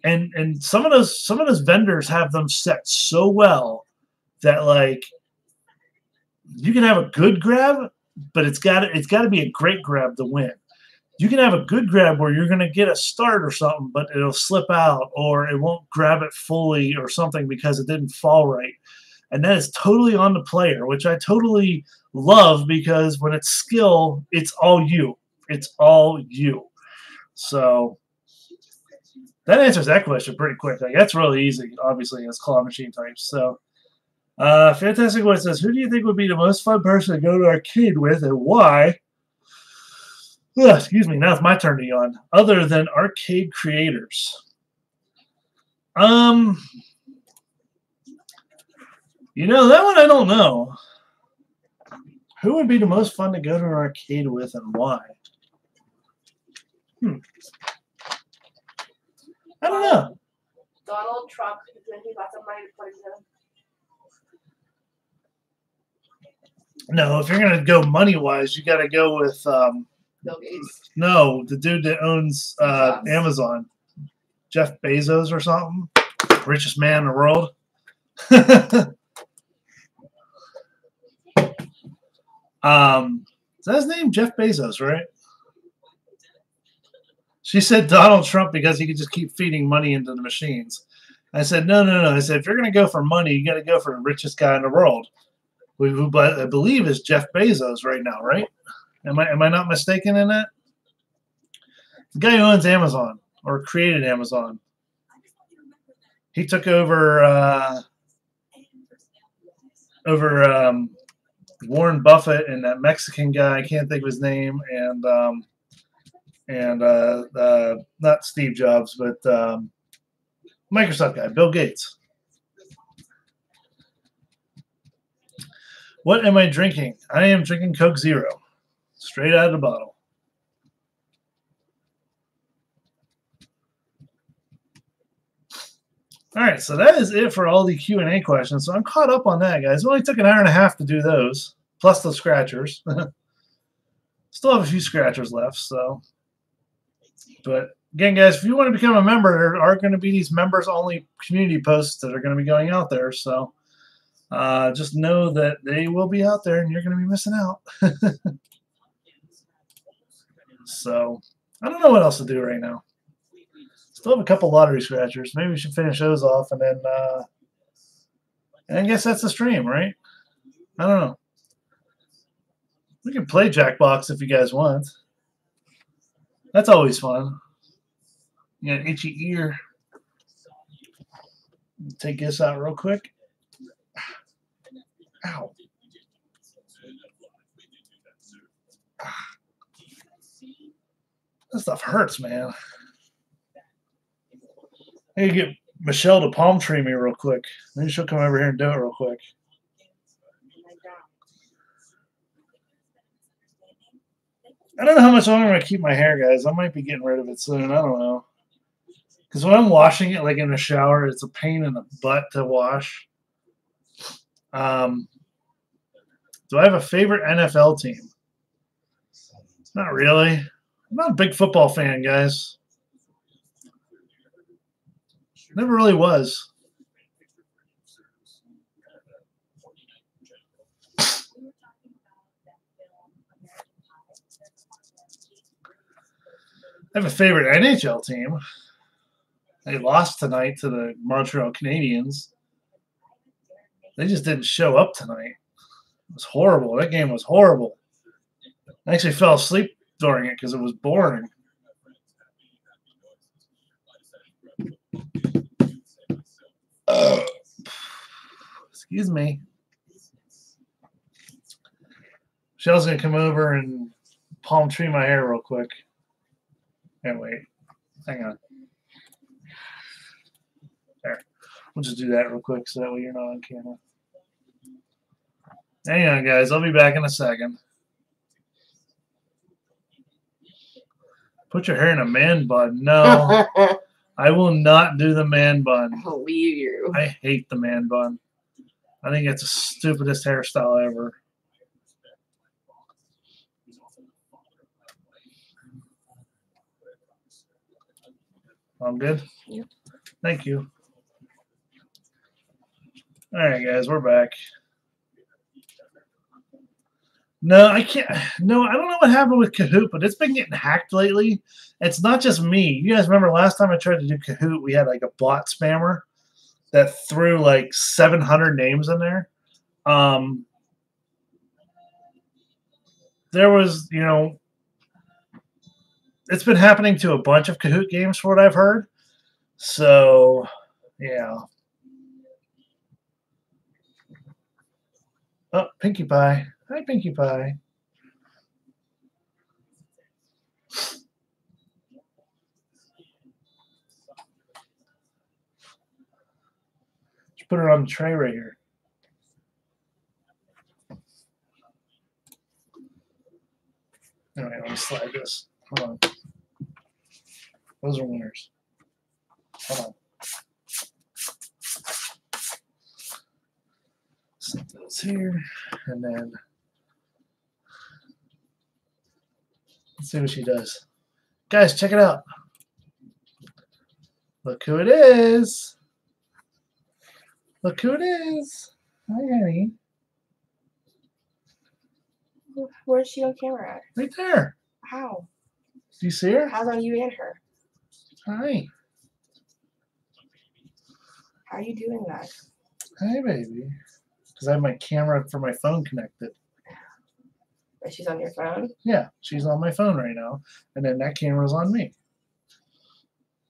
and some of those vendors have them set so well that like you can have a good grab, but it's got to be a great grab to win. You can have a good grab where you're going to get a start or something, but it'll slip out or it won't grab it fully or something because it didn't fall right. And that is totally on the player, which I totally love, because when it's skill, it's all you. It's all you. So that answers that question pretty quick. Like, that's really easy, obviously, as claw machine types. So, Fantastic One says, who do you think would be the most fun person to go to arcade with and why? Ugh, excuse me, now it's my turn to yawn. Other than arcade creators. You know, that one I don't know. Who would be the most fun to go to an arcade with and why? I don't know. Donald Trump, because he got some money to put into him. No, if you're going to go money-wise, you got to go with Bill Gates. no, the dude that owns Amazon. Jeff Bezos or something. Richest man in the world. Is that his name? Jeff Bezos, right? She said Donald Trump because he could just keep feeding money into the machines. I said, no. I said, if you're going to go for money, you got to go for the richest guy in the world, who I believe is Jeff Bezos right now, right? Am I not mistaken in that? The guy who owns Amazon or created Amazon. He took over Warren Buffett and that Mexican guy. I can't think of his name, and not Steve Jobs, but Microsoft guy, Bill Gates. What am I drinking? I am drinking Coke Zero, straight out of the bottle. All right, so that is it for all the Q&A questions. So I'm caught up on that, guys. It only took an hour and a half to do those, plus the scratchers. Still have a few scratchers left, so. But again, guys, if you want to become a member, there are going to be these members-only community posts that are going to be going out there. So just know that they will be out there, and you're going to be missing out. So I don't know what else to do right now. Still have a couple lottery scratchers. Maybe we should finish those off, and then and I guess that's the stream, right? I don't know. We can play Jackbox if you guys want. That's always fun. You got an itchy ear. Take this out real quick. Ow. That stuff hurts, man. I need to get Michelle to palm tree me real quick. Maybe she'll come over here and do it real quick. I don't know how much longer I'm going to keep my hair, guys. I might be getting rid of it soon. I don't know. Because when I'm washing it, like in the shower, it's a pain in the butt to wash. Do I have a favorite NFL team? Not really. I'm not a big football fan, guys. Never really was. I have a favorite NHL team. They lost tonight to the Montreal Canadiens. They just didn't show up tonight. It was horrible. That game was horrible. I actually fell asleep during it because it was boring. Excuse me. Michelle's going to come over and palm tree my hair real quick. Can't wait. Hang on. We'll just do that real quick so that way you're not on camera. Hang on, guys. I'll be back in a second. Put your hair in a man bun. No, I will not do the man bun. I'll leave you. I hate the man bun. I think it's the stupidest hairstyle ever. I'm good? Yep. Thank you. All right, guys, we're back. No, I can't. No, I don't know what happened with Kahoot, but it's been getting hacked lately. It's not just me. You guys remember last time I tried to do Kahoot, we had like a bot spammer that threw like 700 names in there. There was, you know, it's been happening to a bunch of Kahoot games for what I've heard. So, yeah. Oh, Pinkie Pie. Hi, Pinkie Pie. Just put her on the tray right here. Anyway, let me slide this. Hold on. Those are winners. Hold on. Set those here, and then let's see what she does. Guys, check it out. Look who it is. Look who it is. Hi, honey. Where's she on camera at? Right there. How? Do you see her? How's on you and her? Hi. How are you doing that? Hi, baby. Because I have my camera for my phone connected. But she's on your phone? Yeah, she's on my phone right now. And then that camera's on me.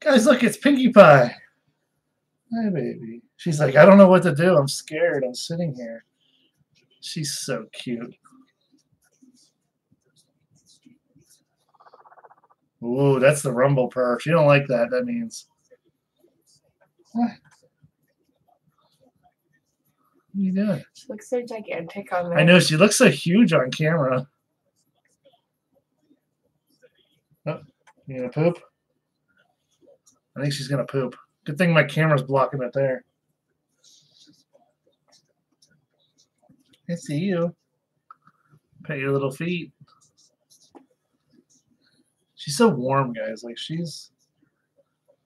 Guys, look, it's Pinkie Pie. Hi, baby. She's like, I don't know what to do. I'm scared. I'm sitting here. She's so cute. Ooh, that's the rumble purr. She don't like that. That means. What? What are you doing? She looks so gigantic on there. I know. She looks so huge on camera. Oh, you gonna poop? I think she's gonna poop. Good thing my camera's blocking it there. I see you. Pet your little feet. She's so warm, guys. Like, she's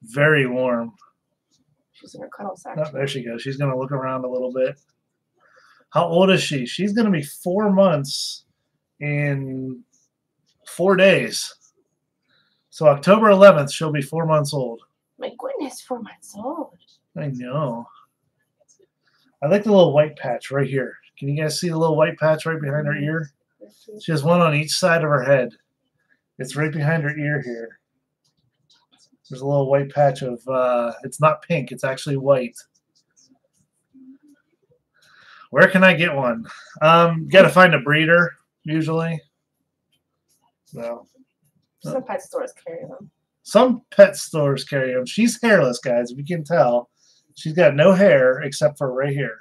very warm. She's in her cuddle section. Oh, there she goes. She's going to look around a little bit. How old is she? She's going to be 4 months in 4 days. So October 11th, she'll be 4 months old. My goodness, 4 months old. I know. I like the little white patch right here. Can you guys see the little white patch right behind her ear? She has one on each side of her head. It's right behind her ear here. There's a little white patch of, it's not pink, it's actually white. Where can I get one? Got to find a breeder, usually. So, Some pet stores carry them. Some pet stores carry them. She's hairless, guys, if you can tell. She's got no hair except for right here.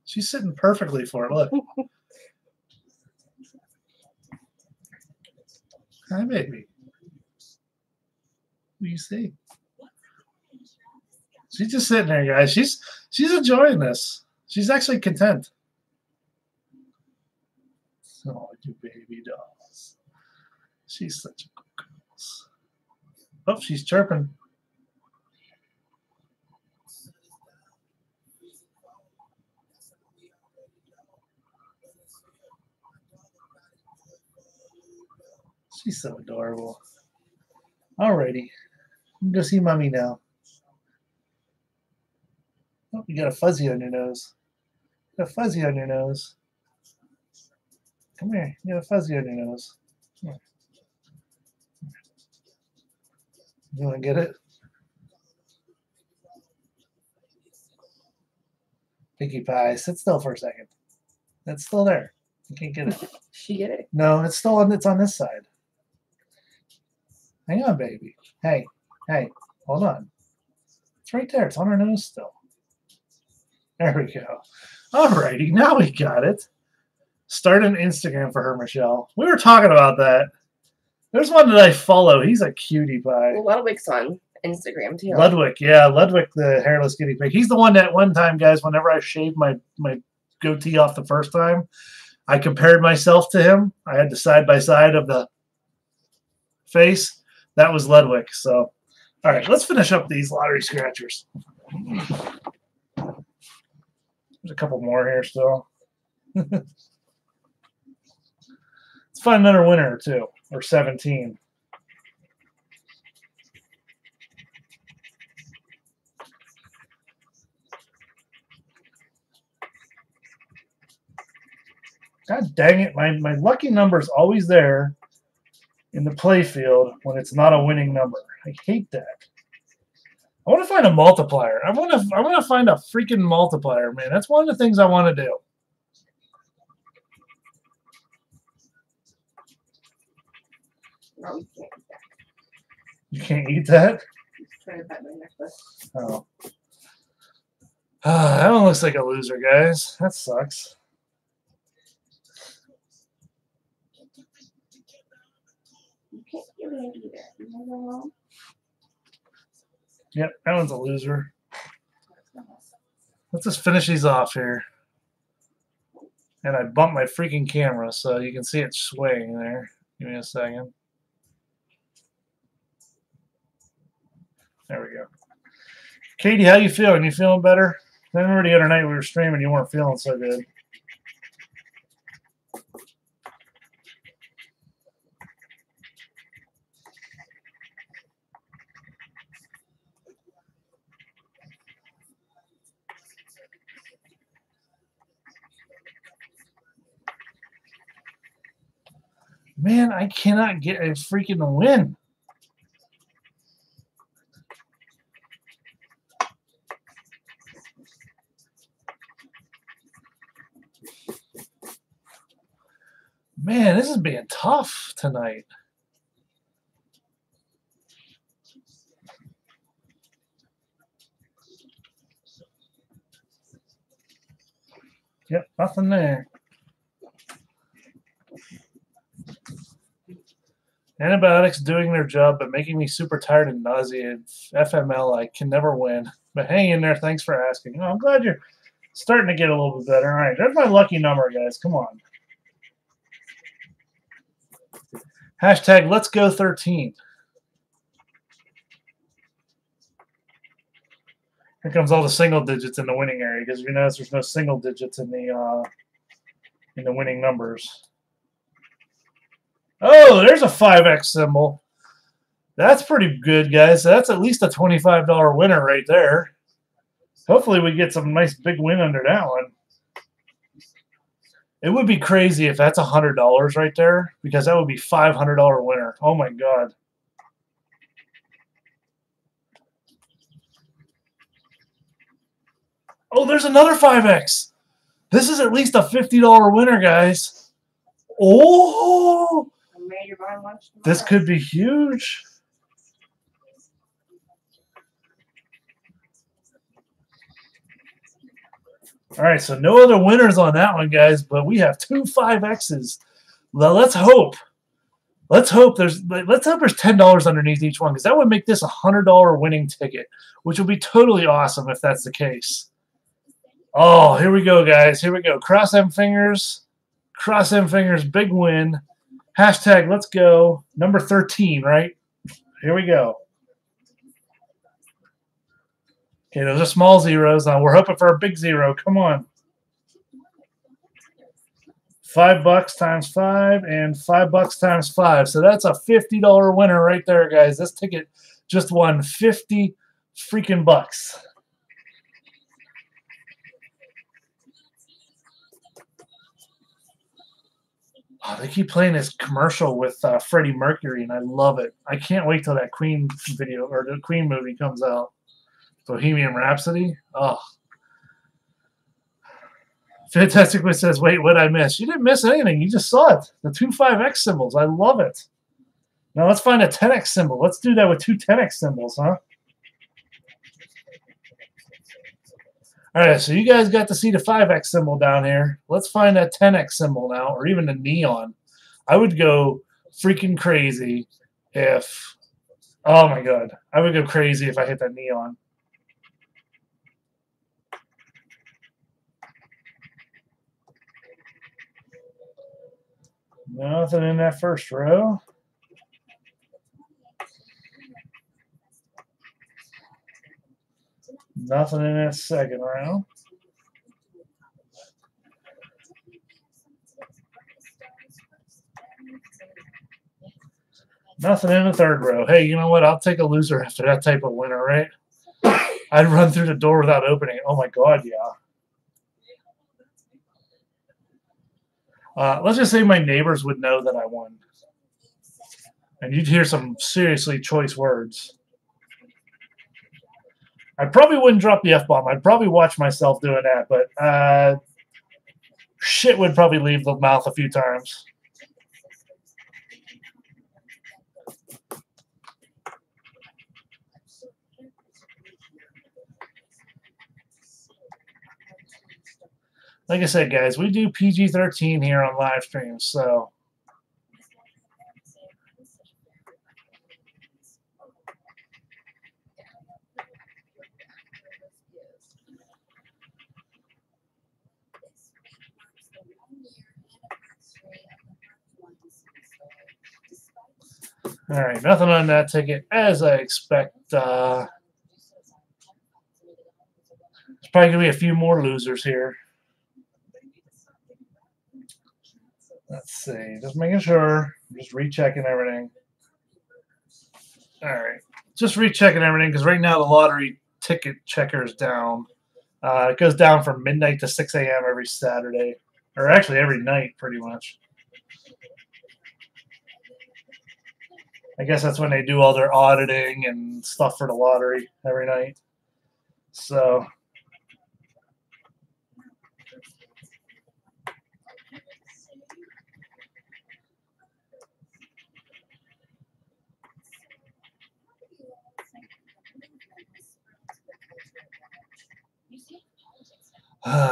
She's sitting perfectly for it. Look. Hi, baby. What do you see? She's just sitting there, guys. She's enjoying this. She's actually content. Oh, you baby dolls. She's such a good girl. Oh, she's chirping. She's so adorable. Alrighty. Go see mommy now. Oh, you got a fuzzy on your nose. You got a fuzzy on your nose. Come here. You got a fuzzy on your nose. Come here. You want to get it? Pinkie Pie, sit still for a second. It's still there. You can't get it. She get it? No, it's still on. It's on this side. Hang on, baby. Hey, hey, hold on. It's right there. It's on her nose still. There we go. Alrighty, now we got it. Start an Instagram for her, Michelle. We were talking about that. There's one that I follow. He's a cutie pie. Well, Ludwig's on Instagram too. Ludwig, yeah, Ludwig, the hairless guinea pig. He's the one that one time, guys, whenever I shaved my goatee off the first time, I compared myself to him. I had the side by side of the face. That was Ludwig. So, all right, let's finish up these lottery scratchers. There's a couple more here still. Let's find another winner or two, or 17. God dang it, my lucky number is always there in the play field when it's not a winning number. I hate that. I want to find a multiplier. I want to find a freaking multiplier, man. That's one of the things I want to do. No, you can't eat that. You can't eat that? Just trying to find my necklace. Oh. That one looks like a loser, guys. That sucks. You can't really eat it. You know? Yep, that one's a loser. Let's just finish these off here. And I bumped my freaking camera so you can see it swaying there. Give me a second. There we go. Katie, how you feeling? You feeling better? I remember the other night we were streaming, you weren't feeling so good. Man, I cannot get a freaking win. Man, this is being tough tonight. Yep, nothing there. Antibiotics doing their job, but making me super tired and nauseated. FML, I can never win. But hang in there. Thanks for asking. Oh, I'm glad you're starting to get a little bit better. All right, there's my lucky number, guys. Come on. Hashtag let's go 13. Here comes all the single digits in the winning area because you notice there's no single digits in the winning numbers. Oh, there's a 5X symbol. That's pretty good, guys. That's at least a $25 winner right there. Hopefully we get some nice big win under that one. It would be crazy if that's $100 right there because that would be $500 winner. Oh, my God. Oh, there's another 5X. This is at least a $50 winner, guys. Oh, this could be huge. All right, so no other winners on that one, guys, but we have two 5Xs. Well, let's hope. Let's hope there's $10 underneath each one because that would make this a $100 winning ticket, which would be totally awesome if that's the case. Oh, here we go, guys. Here we go. Cross them fingers. Cross them fingers. Big win. Hashtag let's go. Number 13, right? Here we go. Okay, those are small zeros. Now we're hoping for a big zero. Come on. $5 times 5 and $5 times 5. So that's a $50 winner right there, guys. This ticket just won 50 freaking bucks. Oh, they keep playing this commercial with Freddie Mercury, and I love it. I can't wait till that Queen video or the Queen movie comes out. Bohemian Rhapsody. Oh. Fantastic Wit says, wait, what did I miss? You didn't miss anything. You just saw it. The two 5X symbols. I love it. Now let's find a 10x symbol. Let's do that with two 10x symbols, huh? All right, so you guys got to see the 5x symbol down here. Let's find that 10x symbol now, or even a neon. I would go freaking crazy if, oh my god, I would go crazy if I hit that neon. Nothing in that first row. Nothing in that second row. Nothing in the third row. Hey, you know what? I'll take a loser after that type of winner, right? I'd run through the door without opening it. Oh my god, yeah. Let's just say my neighbors would know that I won. And you'd hear some seriously choice words. I probably wouldn't drop the F-bomb. I'd probably watch myself doing that, but shit would probably leave the mouth a few times. Like I said, guys, we do PG-13 here on live streams, so. All right, nothing on that ticket, as I expect. There's probably going to be a few more losers here. Let's see. Just making sure. Just rechecking everything. All right. Just rechecking everything because right now the lottery ticket checker is down. It goes down from midnight to 6 a.m. every Saturday. Or actually every night, pretty much. I guess that's when they do all their auditing and stuff for the lottery every night. So...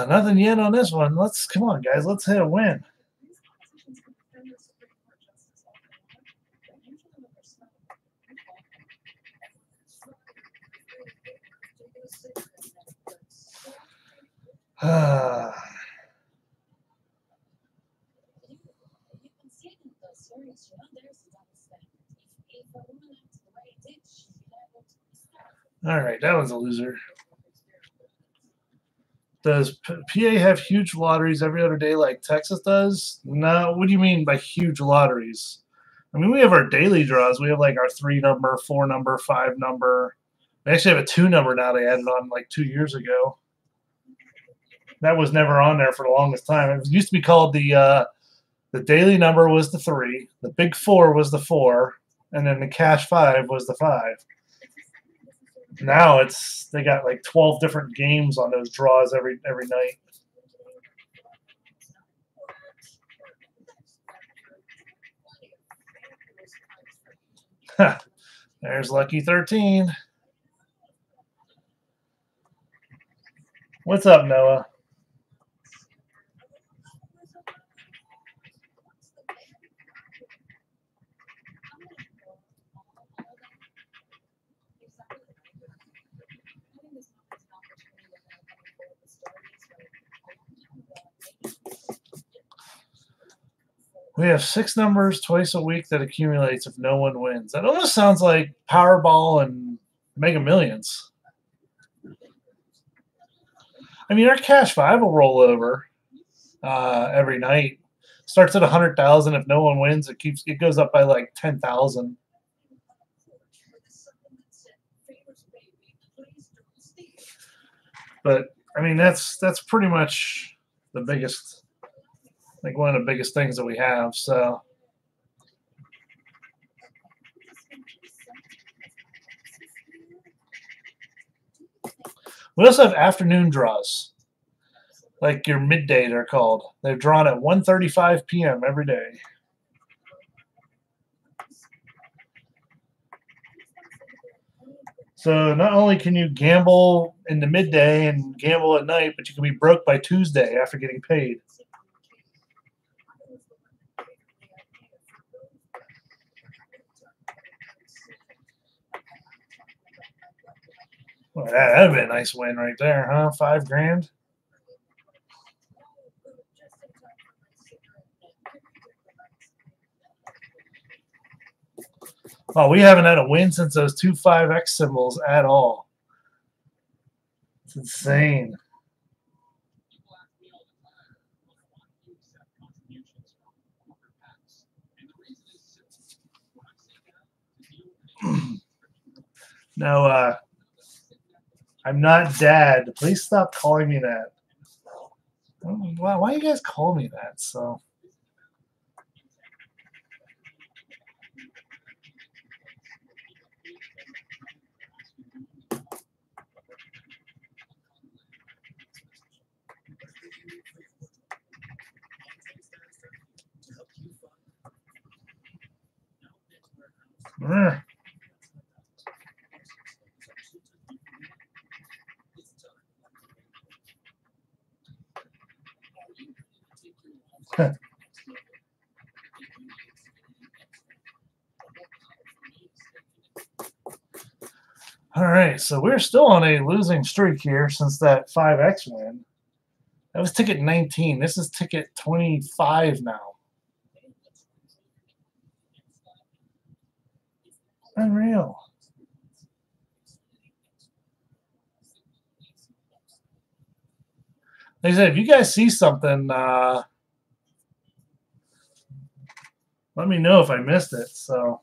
nothing yet on this one. Come on, guys. Let's hit a win. All right, that was a loser. Does PA have huge lotteries every other day like Texas does? No. What do you mean by huge lotteries? I mean, we have our daily draws. We have like our 3-number, 4-number, 5-number. We actually have a 2-number now. They added on like 2 years ago. That was never on there for the longest time. It used to be called the daily number was the 3, the big 4 was the 4, and then the cash 5 was the 5. Now they got like 12 different games on those draws every night. There's Lucky 13. What's up, Noah? We have 6 numbers twice a week that accumulates if no one wins. That almost sounds like Powerball and Mega Millions. I mean, our Cash 5 will roll over every night. Starts at 100,000. If no one wins, it goes up by like 10,000. But I mean, that's pretty much the biggest, like one of the biggest things that we have. So. We also have afternoon draws, like your midday, they're called. They're drawn at 1:35 p.m. every day. So not only can you gamble in the midday and gamble at night, but you can be broke by Tuesday after getting paid. Well, that'd be a nice win right there, huh? $5 grand. Oh, we haven't had a win since those 2 5X symbols at all. It's insane. No, I'm not Dad. Please stop calling me that. Why you guys call me that? So. All right, so we're still on a losing streak here since that 5X win. That was ticket 19. This is ticket 25 now. Unreal. Like I said, if you guys see something, let me know if I missed it. So,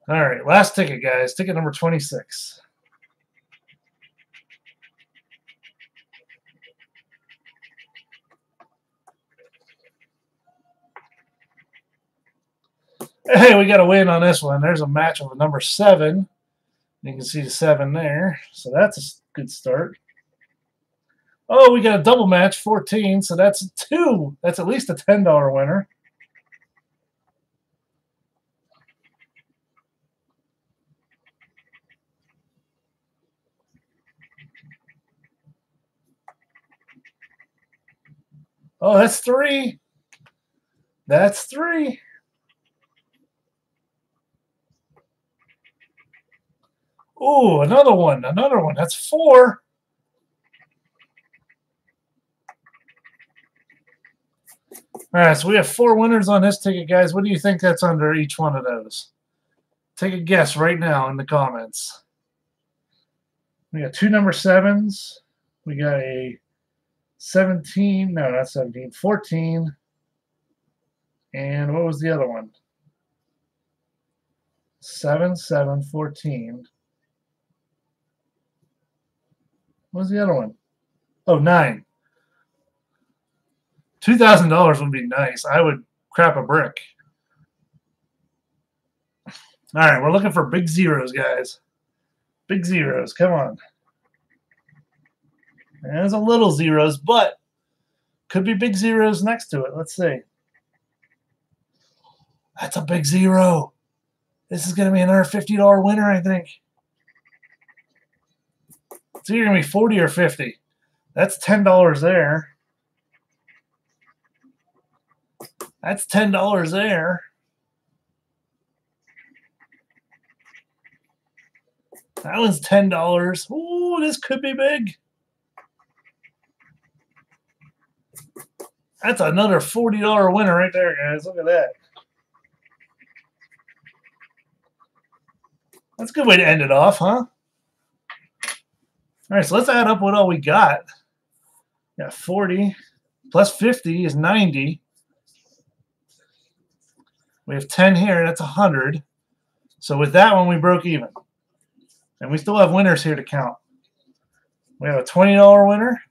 all right, last ticket, guys. Ticket number 26. Hey, we got a win on this one. There's a match of a number 7. You can see the 7 there. So that's a good start. Oh, we got a double match, 14. So that's a 2. That's at least a $10 winner. Oh, that's 3. That's 3. Oh, another one. Another one. That's 4. All right, so we have 4 winners on this ticket, guys. What do you think that's under each one of those? Take a guess right now in the comments. We got 2 number 7s. We got a 17. No, not 17. 14. And what was the other one? 7, 7, 14. What was the other one? Oh, 9. $2,000 would be nice. I would crap a brick. All right, we're looking for big zeros, guys. Big zeros. Come on. And there's a little zeros, but could be big zeros next to it. Let's see. That's a big 0. This is going to be another $50 winner, I think. It's either going to be 40 or 50. That's $10 there. That's $10 there. That one's $10. Ooh, this could be big. That's another $40 winner right there, guys. Look at that. That's a good way to end it off, huh? All right, so let's add up what all we got. Yeah, 40 plus 50 is 90. We have 10 here. That's 100. So with that one, we broke even. And we still have winners here to count. We have a $20 winner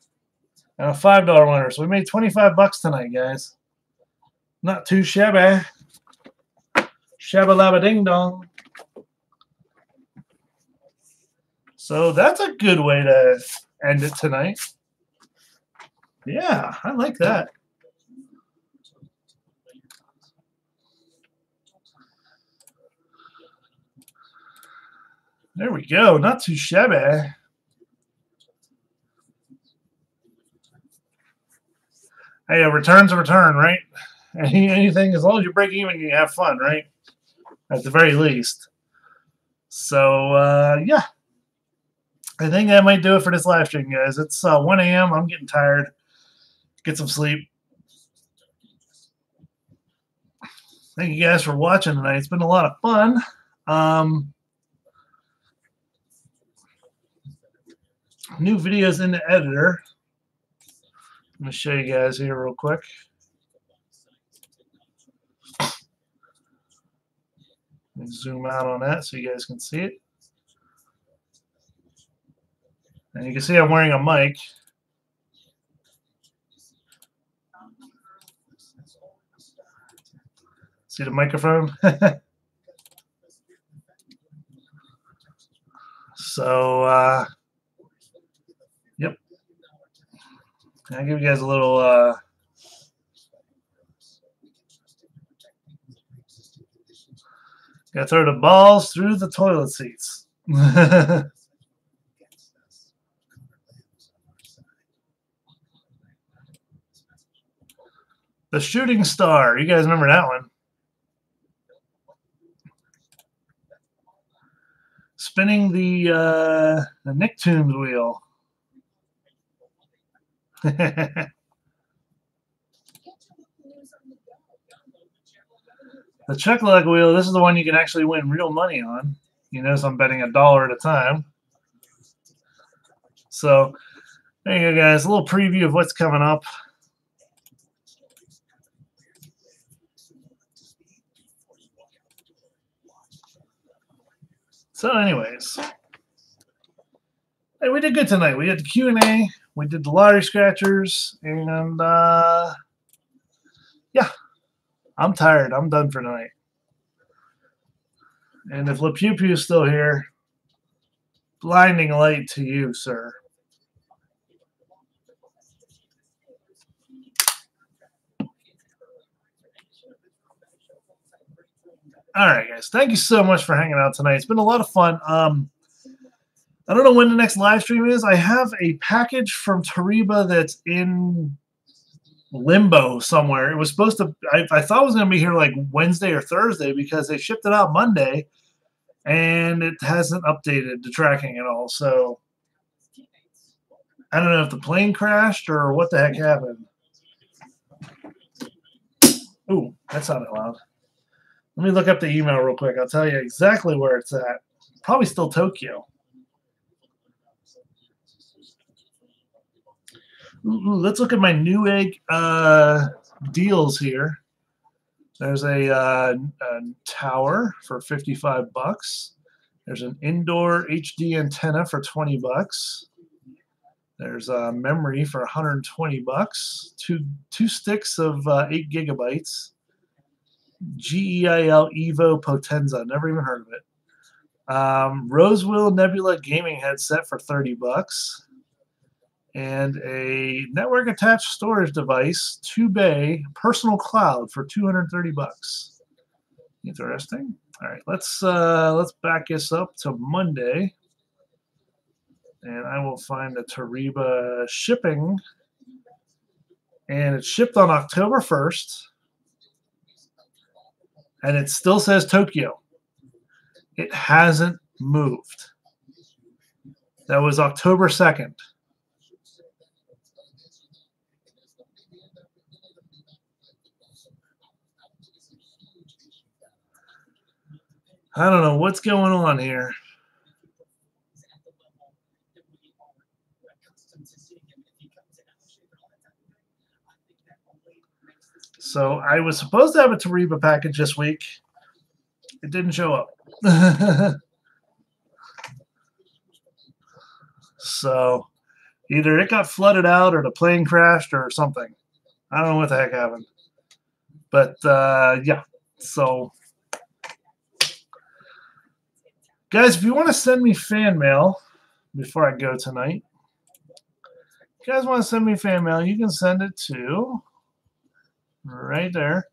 and a $5 winner. So we made 25 bucks tonight, guys. Not too shabby. Shabba labba ding dong. So that's a good way to end it tonight. Yeah, I like that. There we go. Not too shabby. Hey, a return's a return, right? Anything, as long as you break even, you have fun, right? At the very least. So, yeah. I think that might do it for this live stream, guys. It's 1 a.m. I'm getting tired. Get some sleep. Thank you guys for watching tonight. It's been a lot of fun. New videos in the editor. I'm going to show you guys here real quick. Let me zoom out on that so you guys can see it. And you can see I'm wearing a mic. See the microphone? So, yep. I'll give you guys a little gotta throw the balls through the toilet seats. The Shooting Star. You guys remember that one? Spinning the Nicktoons wheel. The Check-Luck wheel, this is the one you can actually win real money on. You notice I'm betting $1 at a time. So, there you go, guys. A little preview of what's coming up. So, anyways, hey, we did good tonight. We had the Q&A, we did the lottery scratchers, and yeah, I'm tired. I'm done for tonight. And if Le Pew Pew is still here, blinding light to you, sir. All right, guys. Thank you so much for hanging out tonight. It's been a lot of fun. I don't know when the next live stream is. I have a package from Tariba that's in limbo somewhere. It was supposed to, I thought it was going to be here like Wednesday or Thursday because they shipped it out Monday, and it hasn't updated the tracking at all. So I don't know if the plane crashed or what the heck happened. Ooh, that sounded loud. Let me look up the email real quick. I'll tell you exactly where it's at. Probably still Tokyo. Ooh, let's look at my Newegg deals here. There's a tower for $55. There's an indoor HD antenna for $20. There's a memory for $120. Two sticks of 8 gigabytes. GEIL Evo Potenza. Never even heard of it. Rosewell Nebula gaming headset for $30. And a network attached storage device, 2-bay personal cloud for $230. Interesting. All right, let's back this up to Monday, and I will find the Tariba shipping, and it shipped on October 1st, and it still says Tokyo. It hasn't moved. That was October 2nd. I don't know what's going on here. So I was supposed to have a Tariba package this week. It didn't show up. So either it got flooded out or the plane crashed or something. I don't know what the heck happened. But yeah, so guys, if you want to send me fan mail before I go tonight, if you guys want to send me fan mail, you can send it to right there,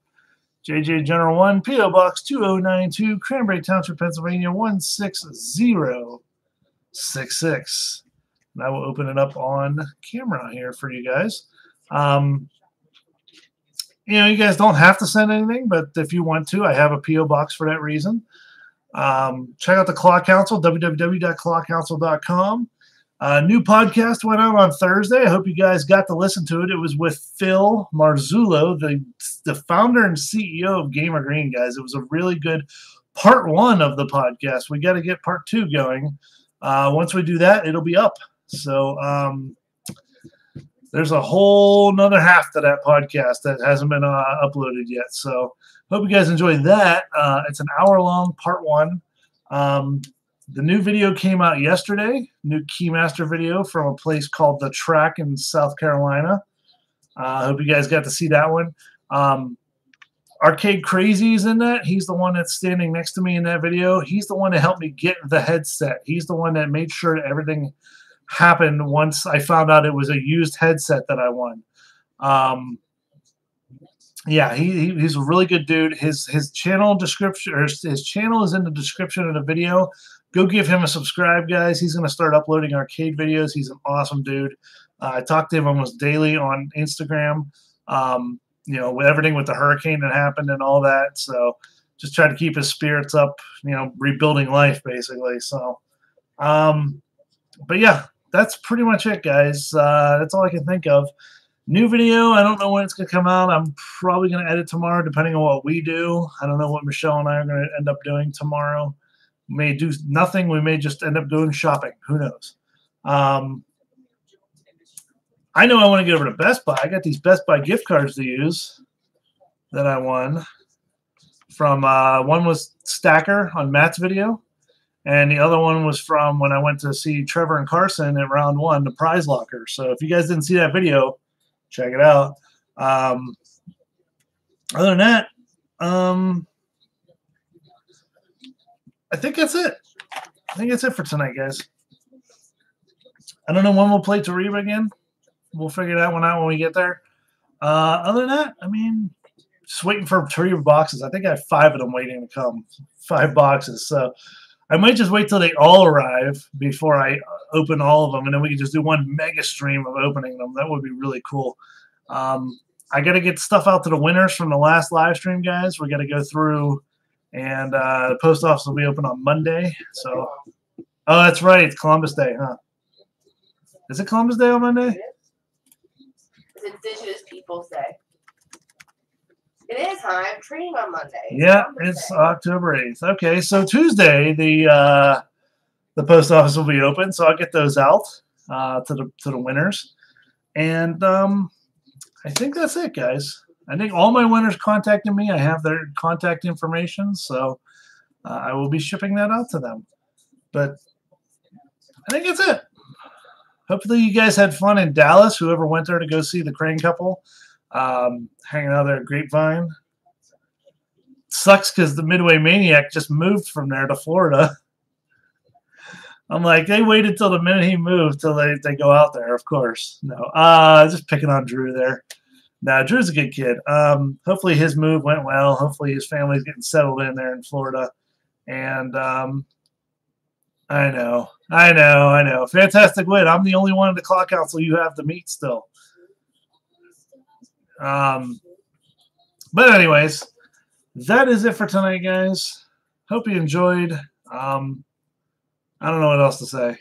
JJ General 1, P.O. Box 2092, Cranberry Township, Pennsylvania 16066. And I will open it up on camera here for you guys. You know, you guys don't have to send anything, but if you want to, I have a P.O. Box for that reason. Check out the Claw Council, www.clawcouncil.com. New podcast went out on Thursday. I hope you guys got to listen to it. It was with Phil Marzullo, the founder and CEO of Gamer Green, guys. It was a really good part 1 of the podcast. We got to get part 2 going. Once we do that, it'll be up. So there's a whole nother half to that podcast that hasn't been uploaded yet. So hope you guys enjoyed that. It's an hour-long part 1. The new video came out yesterday, new Keymaster video from a place called The Track in South Carolina. I hope you guys got to see that one. Arcade Crazy is in that. He's the one that's standing next to me in that video. He's the one that helped me get the headset. He's the one that made sure that everything happened once I found out it was a used headset that I won. Yeah, he's a really good dude. His channel description, or his channel is in the description of the video. Go give him a subscribe, guys. He's going to start uploading arcade videos. He's an awesome dude. I talk to him almost daily on Instagram. You know, with everything with the hurricane that happened and all that. So just try to keep his spirits up, you know, rebuilding life basically. So, but yeah, that's pretty much it, guys. That's all I can think of. New video, I don't know when it's going to come out. I'm probably going to edit tomorrow, depending on what we do. I don't know what Michelle and I are going to end up doing tomorrow. We may do nothing. We may just end up going shopping. Who knows? I know I want to get over to Best Buy. I got these Best Buy gift cards to use that I won from one was Stacker on Matt's video, and the other one was from when I went to see Trevor and Carson at round 1, the prize locker. So if you guys didn't see that video, check it out. Other than that, I think that's it. I think that's it for tonight, guys. I don't know when we'll play Tariba again. We'll figure that one out when we get there. Other than that, I mean, just waiting for Tariba boxes. I think I have 5 of them waiting to come. 5 boxes. So I might just wait till they all arrive before I open all of them, and then we can just do one mega stream of opening them. That would be really cool. I got to get stuff out to the winners from the last live stream, guys. We got to go through, and the post office will be open on Monday. So, oh, that's right. It's Columbus Day, huh? Is it Columbus Day on Monday? It's Indigenous Peoples Day. It is, huh? I'm training on Monday. Yeah, it's October 8th. Okay, so Tuesday the post office will be open, so I'll get those out to the winners, and I think that's it, guys. I think all my winners contacted me. I have their contact information, so I will be shipping that out to them. But I think that's it. Hopefully you guys had fun in Dallas, whoever went there to go see the Crane couple, hanging out there at Grapevine. Sucks because the Midway Maniac just moved from there to Florida. I'm like, they waited till the minute he moved till they go out there, of course. No, just picking on Drew there. No, Drew's a good kid. Hopefully his move went well. Hopefully his family's getting settled in there in Florida. And I know. Fantastic win. I'm the only one in the Clock Council you have to meet still. But anyways, that is it for tonight, guys. Hope you enjoyed. I don't know what else to say.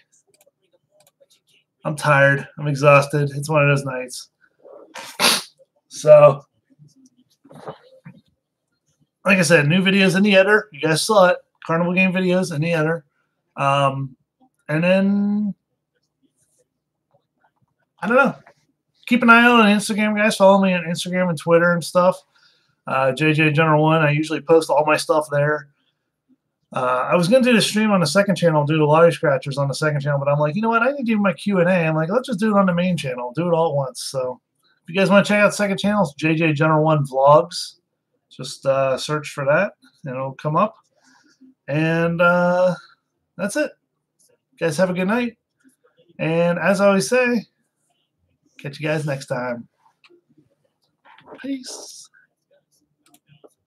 I'm tired. I'm exhausted. It's one of those nights. So, like I said, new videos in the editor. You guys saw it. Carnival game videos in the editor. And then, I don't know. Keep an eye out on Instagram, guys. Follow me on Instagram and Twitter and stuff. JJ General 1. I usually post all my stuff there. I was going to do the stream on the second channel, do the lottery scratchers on the second channel, but I'm like, you know what? I need to do my Q&A. I'm like, let's just do it on the main channel. Do it all at once. So if you guys want to check out the second channel, it's JJ General 1 Vlogs. Just search for that, and it'll come up. And that's it. You guys have a good night. And as I always say, catch you guys next time. Peace.